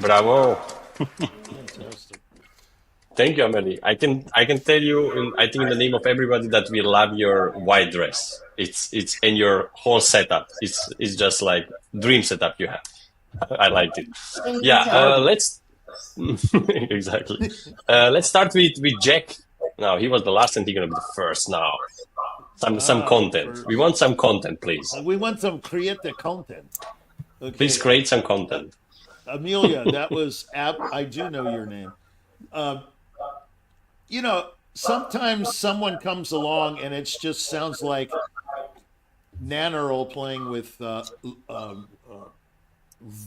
Bravo. Fantastic. Thank you, Amelie. I can tell you, I think in the name of everybody, that we love your white dress. It's in your whole setup. It's just like dream setup you have. I liked it. Thank you, Yeah. Todd. Let's exactly. Let's start with Jack. Now he was the last, and he's gonna be the first. Now some content. We want some content, please. We want some creative content. Okay. Please create some content. Amelia, that was I do know your name. You know, sometimes someone comes along and it just sounds like Nannerl playing with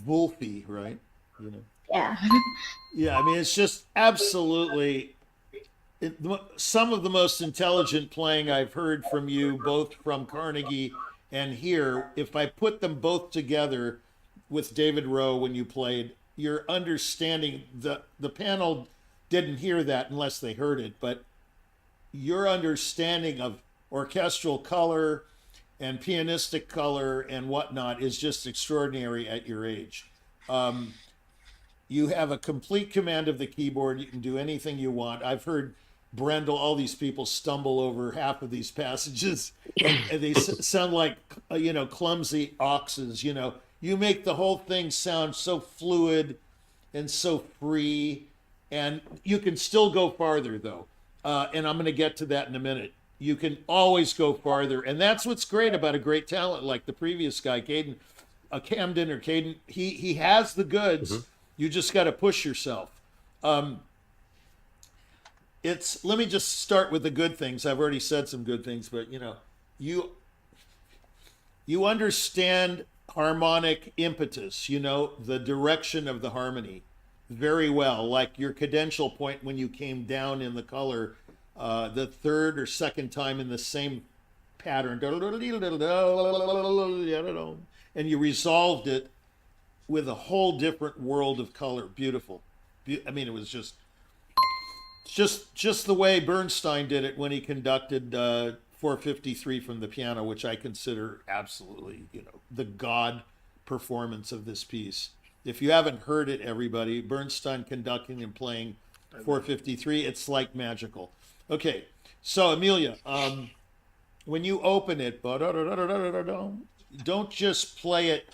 Wolfie, right? You know. Yeah. Yeah, I mean, it's just absolutely some of the most intelligent playing I've heard from you, both from Carnegie and here. If I put them both together with David Rowe when you played, your understanding, the panel didn't hear that unless they heard it, but your understanding of orchestral color and pianistic color and whatnot is just extraordinary at your age. You have a complete command of the keyboard. You can do anything you want. I've heard Brendel, all these people stumble over half of these passages, and they sound like clumsy oxes. You make the whole thing sound so fluid and so free, and you can still go farther though. And I'm going to get to that in a minute. You can always go farther, and that's what's great about a great talent like the previous guy, Caden, Camden or Caden. He has the goods. Mm-hmm. You just got to push yourself. Let me just start with the good things. I've already said some good things, but you understand harmonic impetus, the direction of the harmony very well, like your cadential point when you came down in the color, the third or second time in the same pattern, and you resolved it with a whole different world of color. Beautiful. I mean, it was just the way Bernstein did it when he conducted 453 from the piano, which I consider absolutely, the God performance of this piece. If you haven't heard it, everybody, Bernstein conducting and playing 453, it's like magical. Okay, so Amelia, when you open it, don't just play it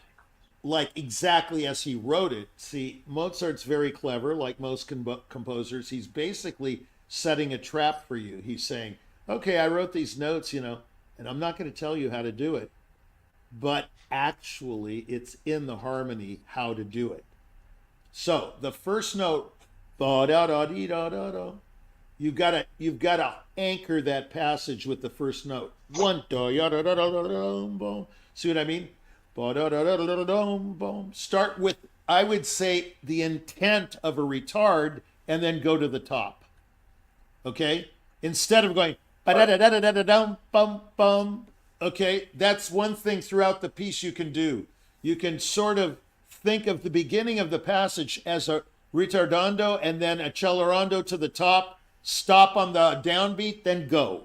like exactly as he wrote it. See, Mozart's very clever, like most composers. He's basically setting a trap for you. He's saying, okay, I wrote these notes, and I'm not going to tell you how to do it, but actually it's in the harmony how to do it. So the first note, you've got to anchor that passage with the first note. See what I mean? Start with, I would say, the intent of a retard and then go to the top. Okay? Instead of going, okay, that's one thing throughout the piece you can do. You can sort of think of the beginning of the passage as a ritardando and then a accelerando to the top, stop on the downbeat, then go.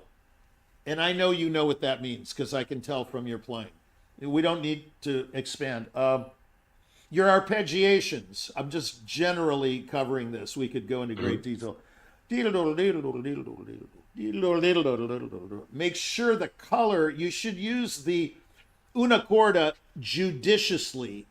And I know you know what that means because I can tell from your playing. We don't need to expand. Your arpeggiations, I'm just generally covering this. We could go into great detail. Make sure the color, you should use the una corda judiciously.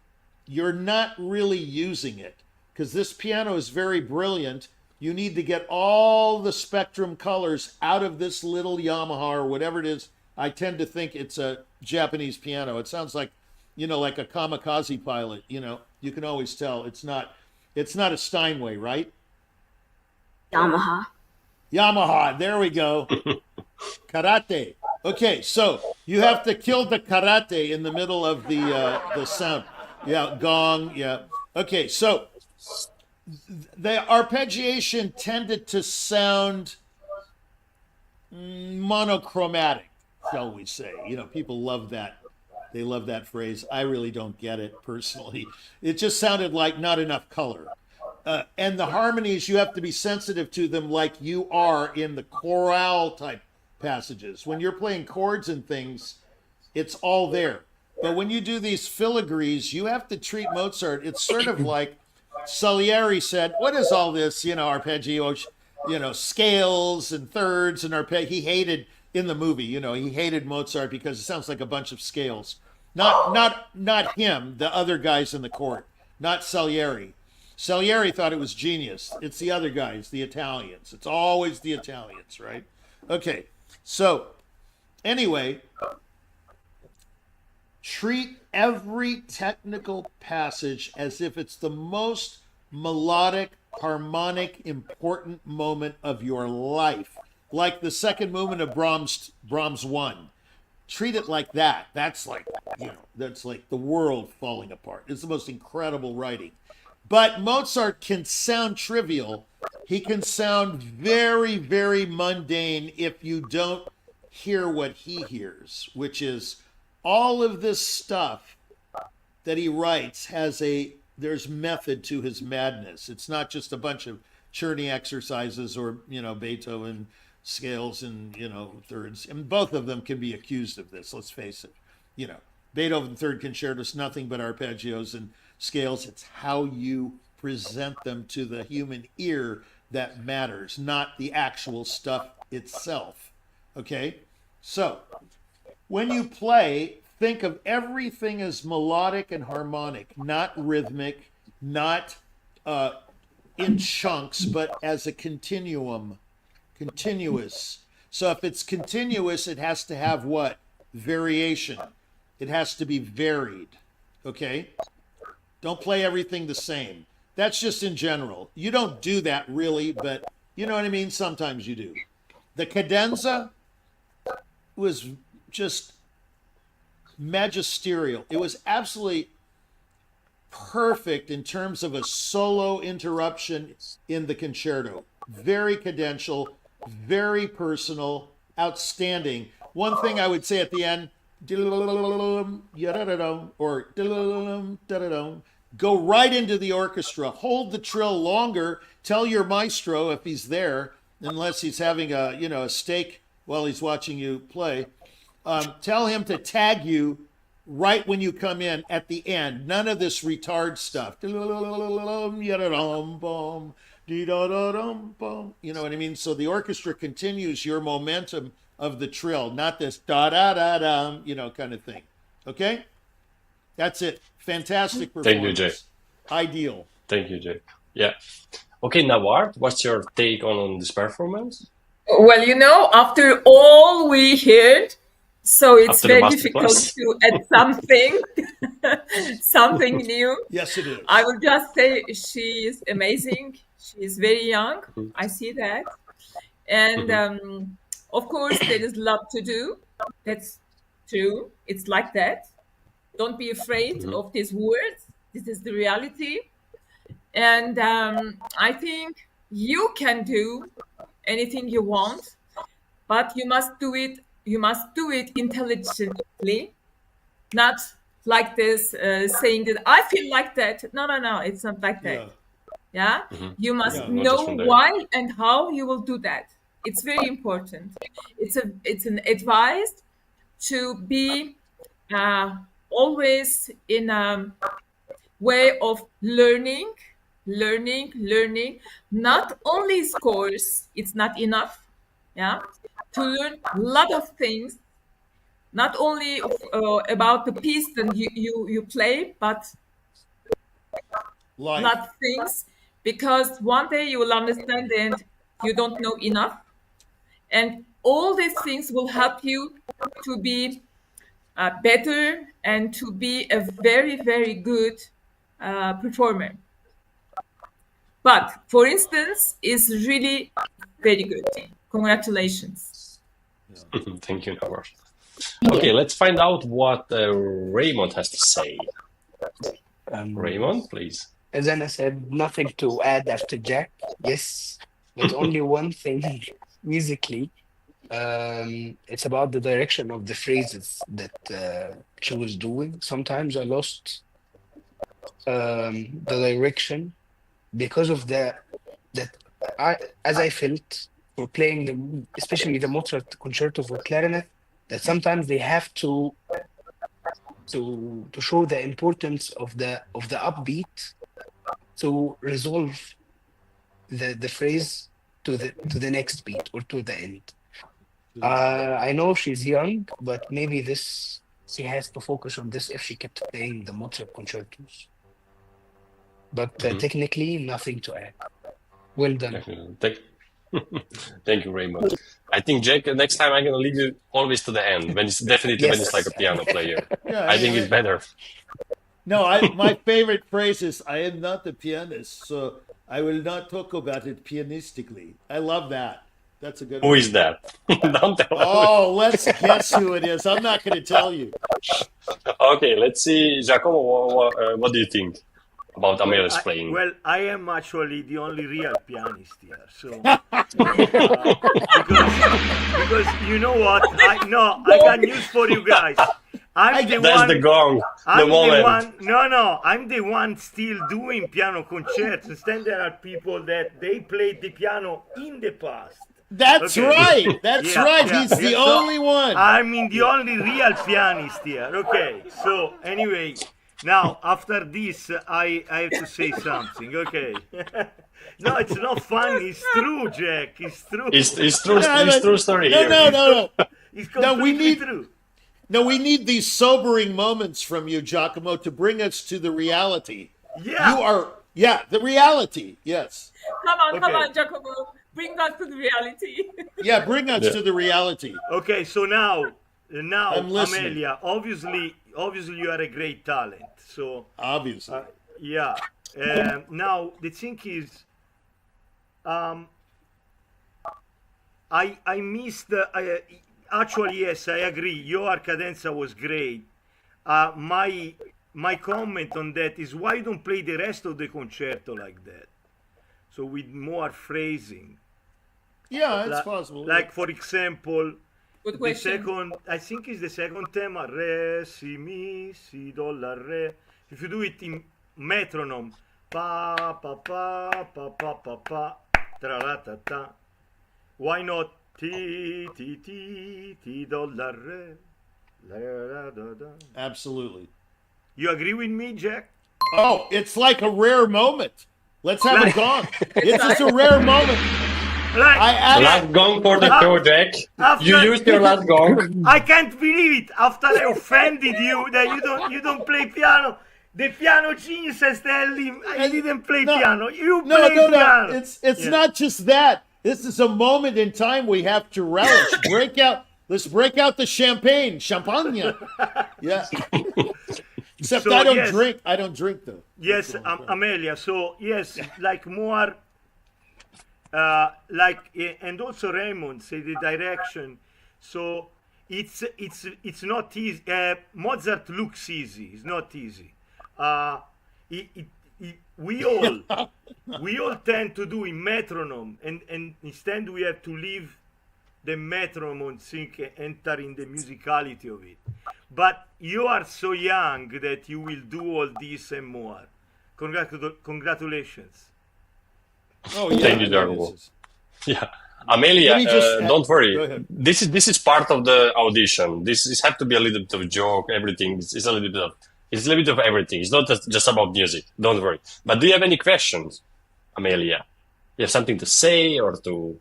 You're not really using it because this piano is very brilliant. You need to get all the spectrum colors out of this little Yamaha or whatever it is. I tend to think it's a Japanese piano. It sounds like, like a kamikaze pilot. You can always tell it's not a Steinway, right? Yamaha. There we go. Karate. Okay, so you have to kill the karate in the middle of the sound. Yeah, gong. Yeah. Okay, so the arpeggiation tended to sound monochromatic, shall we say. People love that. They love that phrase. I really don't get it personally. It just sounded like not enough color. And the harmonies, you have to be sensitive to them like you are in the chorale type passages. When you're playing chords and things, it's all there. But when you do these filigrees, you have to treat Mozart, it's sort of like Salieri said, "What is all this? Arpeggio, scales and thirds and arpeggio." He hated in the movie. He hated Mozart because it sounds like a bunch of scales. Not him. The other guys in the court. Not Salieri. Salieri thought it was genius. It's the other guys, the Italians. It's always the Italians, right? Okay. So, anyway, treat every technical passage as if it's the most melodic, harmonic, important moment of your life. Like the second movement of Brahms 1. Treat it like that. That's like the world falling apart. It's the most incredible writing. But Mozart can sound trivial. He can sound very, very mundane if you don't hear what he hears, which is all of this stuff that he writes there's method to his madness. It's not just a bunch of churning exercises or, Beethoven scales and, thirds. And both of them can be accused of this, let's face it. Beethoven third concerto is nothing but arpeggios and scales. It's how you present them to the human ear that matters, not the actual stuff itself. Okay? So, when you play, think of everything as melodic and harmonic, not rhythmic, not in chunks, but as a continuum, continuous. So if it's continuous, it has to have what? Variation. It has to be varied. Okay? Don't play everything the same. That's just in general. You don't do that really, but you know what I mean? Sometimes you do. The cadenza was just magisterial. It was absolutely perfect in terms of a solo interruption in the concerto. Very cadential, very personal, outstanding. One thing I would say at the end, or go right into the orchestra, hold the trill longer, tell your maestro if he's there, unless he's having a steak while he's watching you play, tell him to tag you right when you come in at the end. None of this retard stuff. You know what I mean? So the orchestra continues your momentum of the trill, not this da-da-da-da, kind of thing. Okay? That's it. Fantastic performance. Thank you, Jay. Ideal. Thank you, Jay. Yeah. Okay, Nawar, what's your take on this performance? Well, after all we heard, so it's After the very difficult masterclass. to add something, something new. Yes, it is. I will just say she is amazing. She is very young. I see that. And of course, there is a lot to do. That's true. It's like that. Don't be afraid of these words. This is the reality. And I think you can do anything you want, but you must do it. You must do it intelligently, not like this, saying that I feel like that. No, it's not like that. Yeah, you must know why and how you will do that. It's very important. It's an advice to be always in a way of learning. Not only scores, it's not enough. Yeah, to learn a lot of things, not only about the piece that you play, but Life. lot of things, because one day you will understand and you don't know enough, and all these things will help you to be better and to be a very, very good performer. But for instance, is really very good. Congratulations. Thank you, Nawar. Okay, let's find out what Raymond has to say. Raymond, please. As Anna said, nothing to add after Jack. Yes, but only one thing musically. It's about the direction of the phrases that she was doing. Sometimes I lost the direction because of as I felt for playing especially the Mozart concerto for clarinet, that sometimes they have to show the importance of the upbeat to resolve the phrase to the next beat or to the end. I know she's young, but maybe she has to focus on this if she kept playing the Mozart concertos. But technically, nothing to add. Well done. Thank you very much. I think, Jack, next time I'm gonna leave you always to the end when it's definitely when it's like a piano player. Yeah, I think it's better. No, my favorite phrase is I am not a pianist, so I will not talk about it pianistically. I love that. That's a good Who one. is that? Don't tell us. Oh, let's guess who it is. I'm not going to tell you. Okay, let's see, Giacomo. What do you think about Amelia's playing? Well, I am actually the only real pianist here, so because you know what? I got news for you guys. I'm the That's one. the gong. I'm The moment. one. No, I'm the one still doing piano concerts. Instead, there are people that they played the piano in the past. That's Okay. right. That's right. He's the So, only one. I'm the only real pianist here. Okay. So anyway, now after this, I have to say something. Okay. No, it's not funny. It's true, Jack. It's true. It's true. It's true story No, here. no. It's No, we completely need- true. No, we need these sobering moments from you, Giacomo, to bring us to the reality. Yeah. You are, the reality. Yes. Come Okay. on, Giacomo. Bring us to the reality. Yeah, bring us Yeah. to the reality. Okay, so now I'm listening. Amelia, obviously you are a great talent. So Obviously. yeah. Now the thing is, I missed. Actually, yes, I agree. Your cadenza was great. My comment on that is why don't play the rest of the concerto like that? So with more phrasing. Yeah, it's possible. Like for example, Good the question. second, I think is the second tema, re, si, mi, si, do, la, re. If you do it in metronome, pa, pa, pa, pa, pa, pa, pa, tra, la, ta, ta. Why not ti, ti, ti, ti, do, la, re, la, la, da, da. Absolutely. You agree with me, Jack? Oh, it's like a rare moment. Let's have Like- it gone. It's just a rare moment. Like, Last gong for the show, Jack. After- You used your last gong. I can't believe it. After I offended you that you don't play piano. The piano genius is telling I didn't play No. piano. You No, play no, piano. no. It's Yeah. not just that. This is a moment in time we have to relish. Let's break out the champagne. Champagne. Yeah. Except So, I don't yes. drink. I don't drink though. Yes, Amelia. So yes, like more, and also Raymond say the direction. So it's not easy. Mozart looks easy. It's not easy. We all tend to do in metronome, and instead we have to leave the metronome sync enter in the musicality of it. But you are so young that you will do all this and more. Congratulations. Oh yeah. Thank you, Giacomo. Yeah, Amelia, Let me just don't go worry. ahead. This is part of the audition. This have to be a little bit of a joke. Everything it's a little bit of everything. It's not just about music. Don't worry. But do you have any questions, Amelia? You have something to say or to?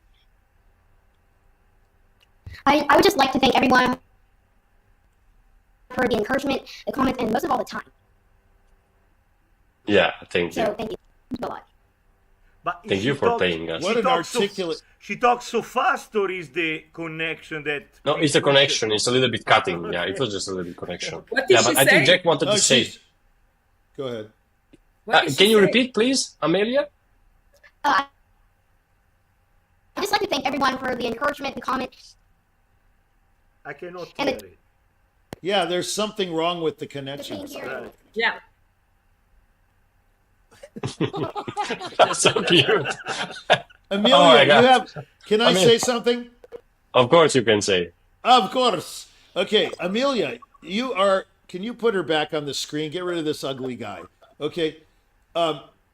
I would just like to thank everyone for the encouragement, the comments, and most of all the time. Yeah, thank you. So thank you a lot. But Thank she you for talks- paying us. she What an talks articulate- she talks so fast, or is the connection that? No, it's the connection. It's a little bit cutting. Yeah, it was just a little bit connection. What did Yeah, she but I think say? Jack wanted Oh, to say. Go ahead. What did she Can you say? repeat, please, Amelia? I'd just like to thank everyone for the encouragement, the comments. I cannot And hear it- it. Yeah, there's something wrong with the the being connection. here. Right. Yeah. That's so cute. Amelia, Oh my God. you have. Can I Amelia. say something? Of course, you can say. Of course. Okay, Amelia, you are. Can you put her back on the screen? Get rid of this ugly guy. Okay.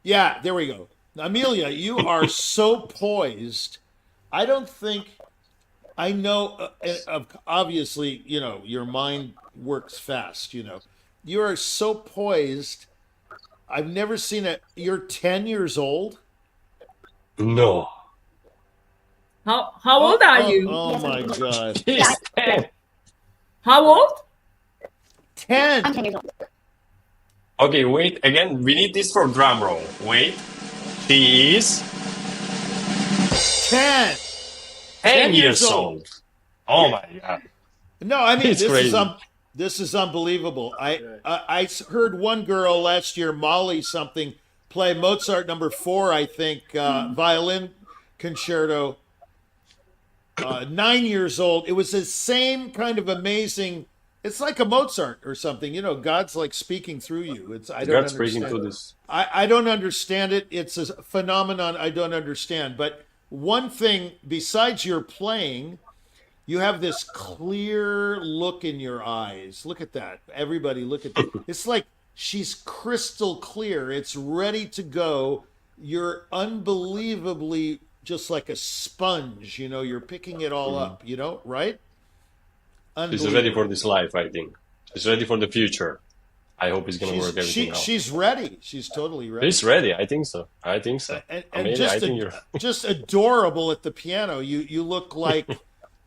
Yeah, there we go. Amelia, you are so poised. I don't think. I know. Obviously, you know your mind works fast. You know, you are so poised. I've never seen it. You're 10 years old? No. How old are you? Oh my God. She's 10. How old? 10. I'm 10 years old. Okay, wait. Again, we need this for drum roll. Wait. She is 10. 10 years old. Oh my God. No, I mean, It's crazy. this is unbelievable. I heard one girl last year, Molly something, play Mozart number 4, I think, violin concerto. 9 years old. It was the same kind of amazing. It's like a Mozart or something. You know, God's like speaking through you. I don't God's speaking understand. through this. I don't understand it. It's a phenomenon I don't understand. But one thing, besides your playing, you have this clear look in your eyes. Look at that. Everybody look at that. It's like she's crystal clear. It's ready to go. You're unbelievably just like a sponge. You know, you're picking it all up, you know, right? She's ready for this life, I think. She's ready for the future. I hope it's going to work everything out. She's ready. She's totally ready. She's ready. I think so. I think so. And Amelia, just, I think you're... just adorable at the piano. You look like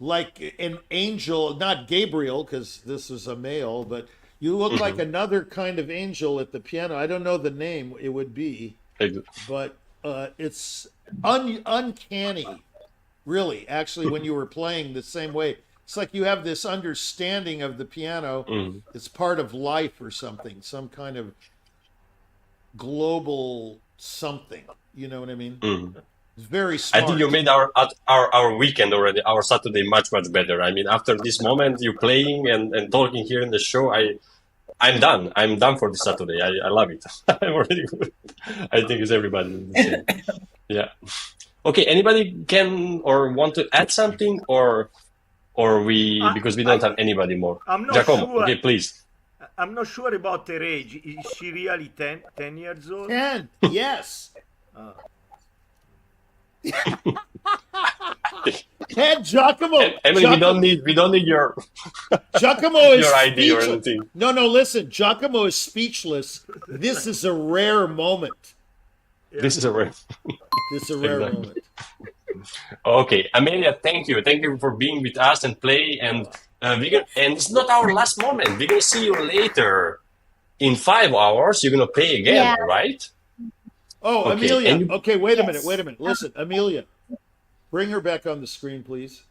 like an angel, not Gabriel, because this is a male, but you look like another kind of angel at the piano. I don't know the name it would be, but it's uncanny, really, actually, when you were playing the same way. It's like you have this understanding of the piano. It's part of life or something, some kind of global something. You know what I mean? It's very smart. I think you made our weekend already, our Saturday much better. I mean, after this moment, you playing and talking here in the show, I'm done. I'm done for this Saturday. I love it. I'm already good. I think it's everybody the same. Yeah. Okay. Anybody can or want to add something or we because we don't have anybody more. I'm not Giacomo, sure. okay, please. I'm not sure about her age. Is she really 10 years old? 10, yes. Ted, Giacomo. Emily, we don't need your Giacomo is your ID or speechless. anything. No, listen. Giacomo is speechless. This is a rare moment. This is a rare. This is a rare Exactly. moment. Okay, Amelia, thank you for being with us and play. And and it's not our last moment. We're gonna see you later. In 5 hours, you're gonna play again, right? Oh, Okay, Amelia. Okay, wait a Yes. minute. Listen, Amelia. Bring her back on the screen, please.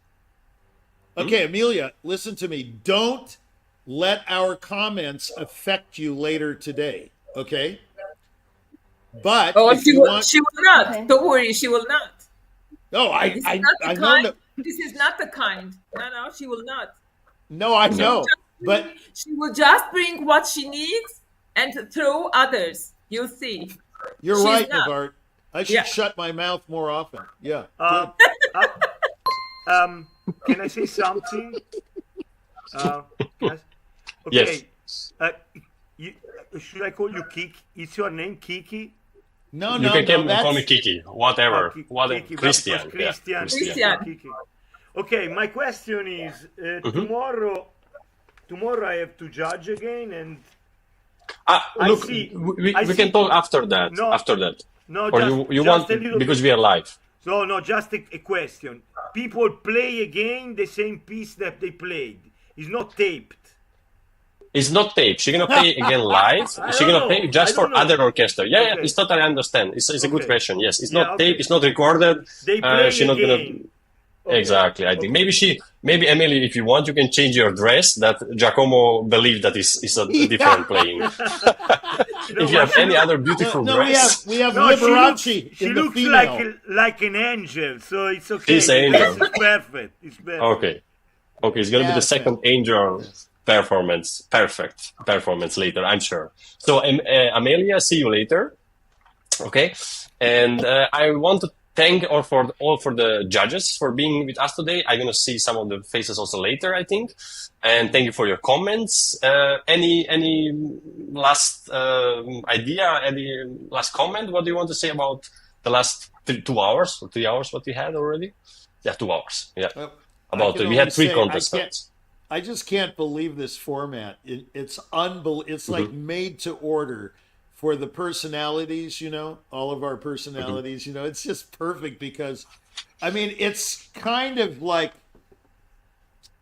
Okay, Amelia, listen to me. Don't let our comments affect you later today, okay? But if She you will, want... she will not. Okay. Don't worry, she will not. No, This is I not the know. kind. No, This is not the kind. No, she will not. no, I know. But She will just bring what she needs and throw others. You'll see. you're She's right, not. Navart. I should Yeah. shut my mouth more often. Yeah, Uh, good. Can I say something? Okay. Yes. Should I call you Kiki? Is your name Kiki? No, You can that's... call me Kiki, whatever. Kiki, Whatever. Christian. Christian. Yeah. Christian. Kiki. Okay, my question is tomorrow I have to judge again, and Look, see- we I can see- talk after that. No, After that. no, Or just, you just want a little because we are live. So no, just a question. People play again the same piece that they played. It's not taped. It's not taped. She's gonna play again live. I She's don't gonna know. play just I don't for know. other orchestra. Yeah, Okay. it's totally understand. It's a good Okay. question. Yes, it's Yeah, not okay. taped. It's not recorded. They play She's not again. gonna. Okay. Exactly. I think Okay. maybe Emily, if you want, you can change your dress. That Giacomo believed that is a different playing. If you have any other beautiful No, dress, we have No, Liberace she in the looks female. like an angel, so it's okay. She's an angel. It's perfect. It's perfect. okay, it's gonna be the Yes, second angel performance, perfect performance later, I'm sure. So Amelia, see you later. Okay, and I want to thank all for the judges for being with us today. I'm gonna see some of the faces also later, I think. And thank you for your comments. Any last idea? Any last comment? What do you want to say about the last 2 hours or 3 hours? What we had already? Yeah, 2 hours. Yeah, I can we had only 3 say, contestants. I just can't believe this format. It's unbelievable. It's like made to order for the personalities, all of our personalities, it's just perfect because, I mean, it's kind of like,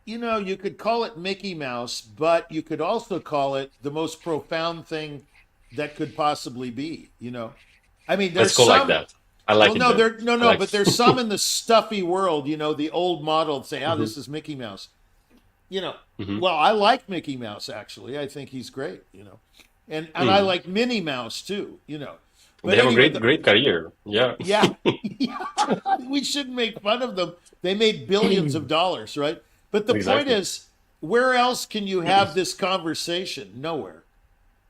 you could call it Mickey Mouse, but you could also call it the most profound thing that could possibly be, I mean, Let's there's go like some, that. I like well, it no, better. I like but there's some in the stuffy world, the old model say, oh, Mhm. this is Mickey Mouse. Mhm. Well, I like Mickey Mouse, actually. I think he's great, and I like Minnie Mouse too, But They have a anyway, great career. Yeah. yeah, we shouldn't make fun of them. They made billions of dollars, right? But the point Exactly. is, where else can you have this conversation? Nowhere,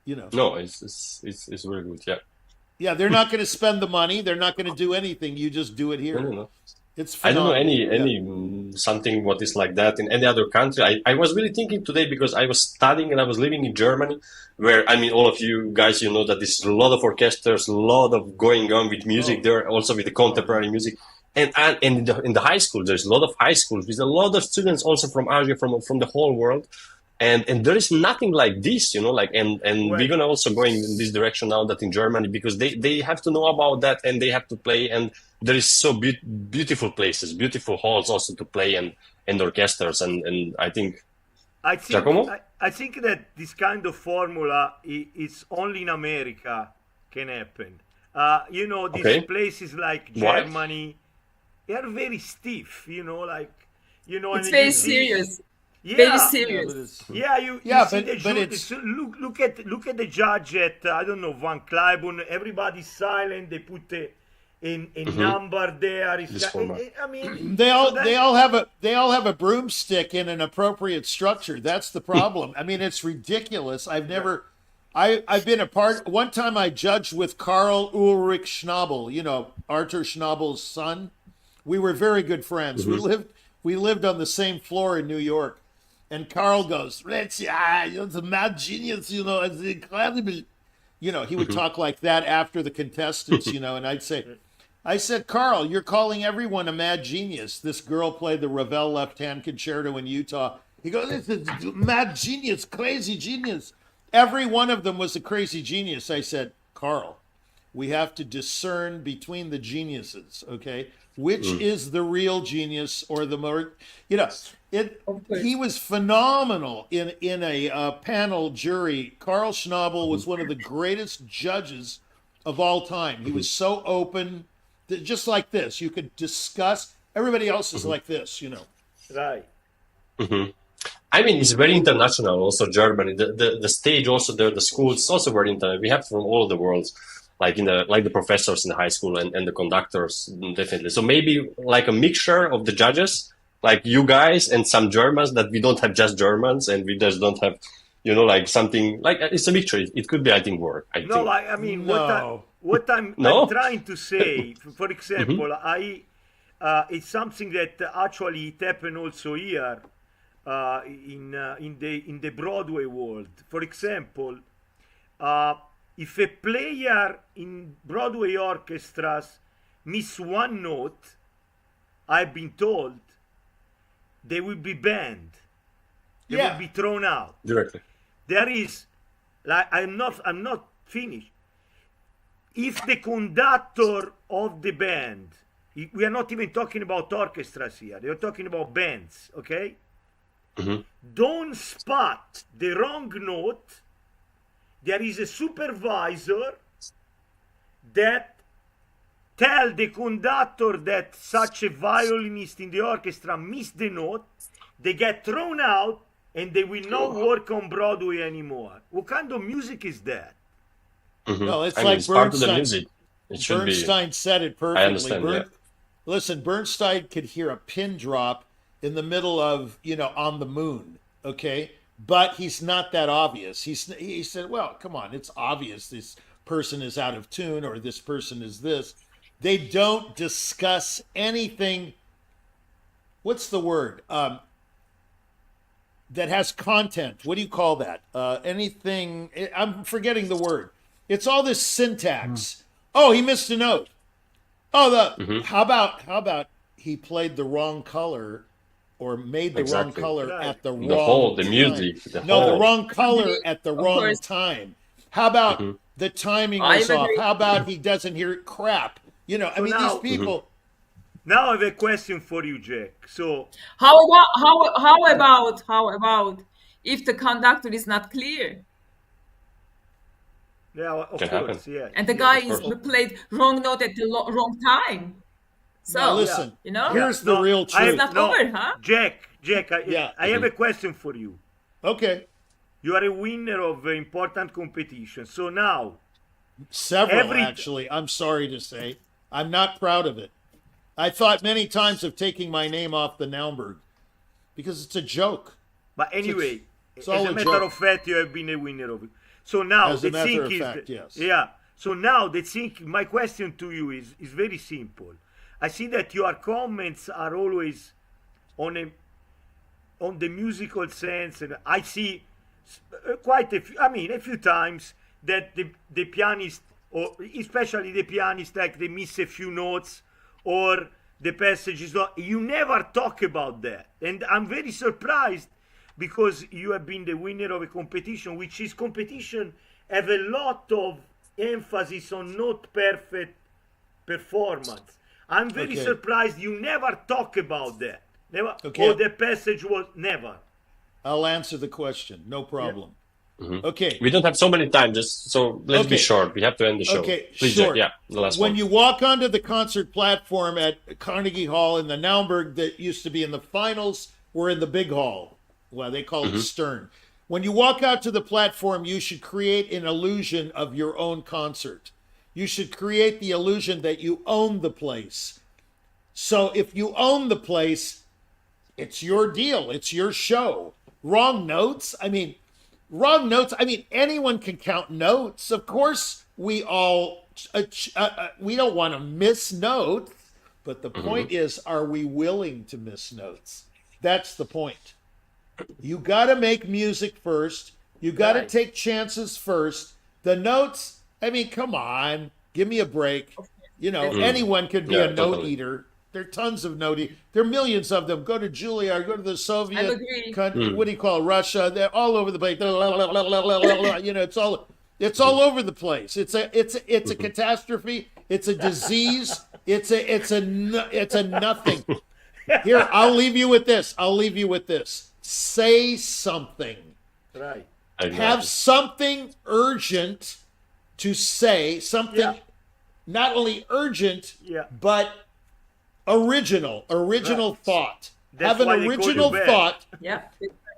No, it's very good. Yeah. Yeah, they're not going to spend the money. They're not going to do anything. You just do it No, here. no, no. It's I don't know phenomenal. any something what is like that in any other country. I was really thinking today because I was studying and I was living in Germany, where I mean all of you guys know that there's a lot of orchestras, a lot of going on with music there, also with the contemporary music, and in the high school there's a lot of high schools with a lot of students also from Asia, from the whole world, and there is nothing like this, like and we're gonna also going in this direction now that in Germany because they have to know about that and they have to play and. There is so beautiful places, beautiful halls also to play and orchestras, and I think. Giacomo? I think that this kind of formula is only in America can happen. These places like Germany, they are very stiff. It's very serious. Yeah, very serious. You see the judge. Look at the judge at I don't know Van Cliburn. Everybody's silent. They put a number there. I mean, they all have a broomstick in an appropriate structure. That's the problem. I mean, it's ridiculous. I've been a part. One time I judged with Karl Ulrich Schnabel. Arthur Schnabel's son. We were very good friends. We lived on the same floor in New York. And Carl goes, Richie, you're the mad genius. It's incredible. He would talk like that after the contestants. And I said, Carl, you're calling everyone a mad genius. This girl played the Ravel left-hand concerto in Utah. He goes, this is mad genius, crazy genius. Every one of them was a crazy genius. I said, Carl, we have to discern between the geniuses, okay? Which is the real genius or the more, he was phenomenal in a panel jury. Karl Schnabel was one of the greatest judges of all time. He was so open. Just like this, you could discuss. Everybody else is like this, Right. I mean, it's very international. Also, Germany, the stage, also the school, it's also very international. We have from all of the world, like the professors in the high school and the conductors, definitely. So maybe like a mixture of the judges, like you guys and some Germans that we don't have just Germans and we just don't have, like something like it's a mixture. It could be, I think, work. I mean, what I'm trying to say, for example, it's something that actually it happened also here in the Broadway world. For example, if a player in Broadway orchestras miss one note, I've been told they will be banned. They will be thrown out directly. There is, like, I'm not finished. If the conductor of the band, we are not even talking about orchestras here, we're talking about bands, okay? Don't spot the wrong note, there is a supervisor that tell the conductor that such a violinist in the orchestra missed the note, they get thrown out, and they will not work on Broadway anymore. What kind of music is that? Well, it's it's part of the music. Bernstein said it perfectly. I understand, Listen, Bernstein could hear a pin drop in the middle of, on the moon, okay? But he's not that obvious. He said, well, come on, it's obvious this person is out of tune or this person is this. They don't discuss anything. What's the word? That has content. What do you call that? Anything, I'm forgetting the word. It's all this syntax. Oh, he missed a note. Oh, how about he played the wrong color or made the wrong color at the wrong the music. the wrong color at the wrong time. How about the timing I was off? agree. How about he doesn't hear crap? You know, I mean, now- these people. Now I have a question for you, Jack. So How about if the conductor is not clear yeah, of Can course, happen. yeah. and the yeah, guy of is course. played wrong note at the wrong time? So Now listen, you know, here's the real I- truth. not over, huh? Jack, Yeah. I have a question for you. Okay, You are a winner of an important competition. So now, several actually. I'm sorry to say, I'm not proud of it. I thought many times of taking my name off the Naumburg because it's a joke. but anyway, it's as all a a matter joke. of fact, you have been a winner of it. So now As a the matter thing of is, fact, yes. yeah. So now the thing, my question to you is very simple. I see that your comments are always on the musical sense, and I see quite a few. I mean, a few times that the pianist, or especially the pianist, like they miss a few notes, or the passage is not. You never talk about that, and I'm very surprised because you have been the winner of a competition, which is competition have a lot of emphasis on not perfect performance. I'm very Okay. surprised you never talk about that. Never. Okay. Or the passage was never. I'll answer the question. No problem. Okay. We don't have so many time, just so let's be Okay. short. We have to end the show. Okay, Please, short. Jack. Yeah, the last When one. you walk onto the concert platform at Carnegie Hall in the Naumburg that used to be in the finals, we're in the big hall. Well, they call it Stern. When you walk out to the platform, you should create an illusion of your own concert. You should create the illusion that you own the place. So if you own the place, it's your deal. It's your show. Wrong notes? I mean, anyone can count notes. Of course, we all, we don't want to miss notes. But the point is, are we willing to miss notes? That's the point. You got to make music first. You got to Right. take chances first. The notes, I mean, come on. Give me a break. You know, anyone could be Yeah, a note totally. eater. There are tons of note eaters. There are millions of them. Go to Juilliard, go to the Soviet, agree. what do you call it, Russia? They're all over the place. You know, it's all over the place. It's a catastrophe. It's a disease. It's a nothing. Here, I'll leave you with this. Say something. Right. Have something urgent to say. Something Yeah. not only urgent, Yeah. but original thought. That's Have an why they call original you back. thought, Yeah.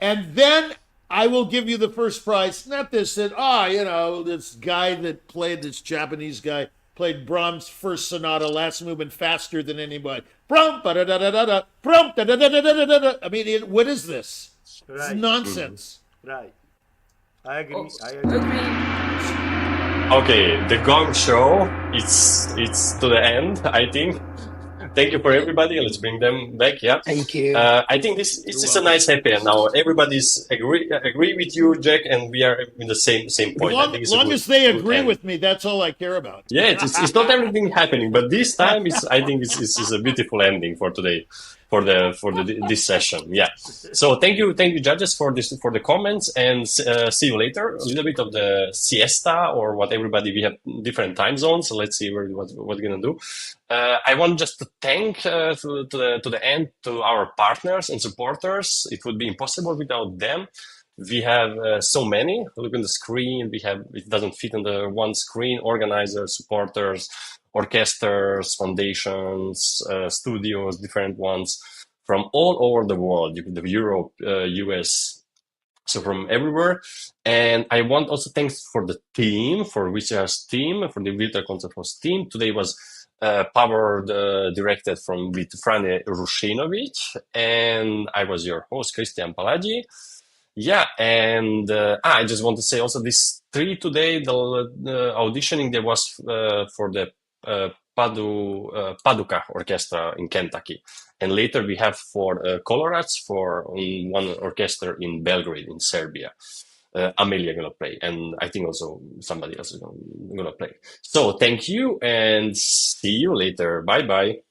and then I will give you the first prize. Not this that this guy that played, this Japanese guy played Brahms' first sonata, last movement faster than anybody. Brum ba da da da da da. Brum da da da da da da da. I mean, what is this? It's Right. nonsense. Right. I agree. Oh, I agree. agree. Okay, the Gong Show. It's to the end, I think. Thank you for everybody. Let's bring them back. Yeah. Thank you. I think this is a nice happy end. Now everybody's agree with you, Jack, and we are in the same point. I think it's a Long good- as they good agree end. with me, that's all I care about. Yeah, it's not everything happening, but this time I think it's a beautiful ending for today, for this session. Yeah. So thank you, judges, for the comments, and see you later. A little bit of the siesta or what everybody. We have different time zones, so let's see what we're gonna do. I want just to thank to the end to our partners and supporters. It would be impossible without them. We have so many. Look on the screen. It doesn't fit on the one screen. Organizers, supporters, orchestras, foundations, studios, different ones from all over the world. Europe, US, so from everywhere. And I want also thanks for the team, for Richard's team, for the Virtual Concert Host team. Today was powered, directed with Frane Rushinovic, and I was your host, Christian Palagi. Yeah, and I just want to say also this 3 today, the auditioning there was for the Paducah Orchestra in Kentucky. And later we have for Kolarac for one orchestra in Belgrade in Serbia. Amelia gonna play, and I think also somebody else is gonna play. So thank you and see you later. Bye bye.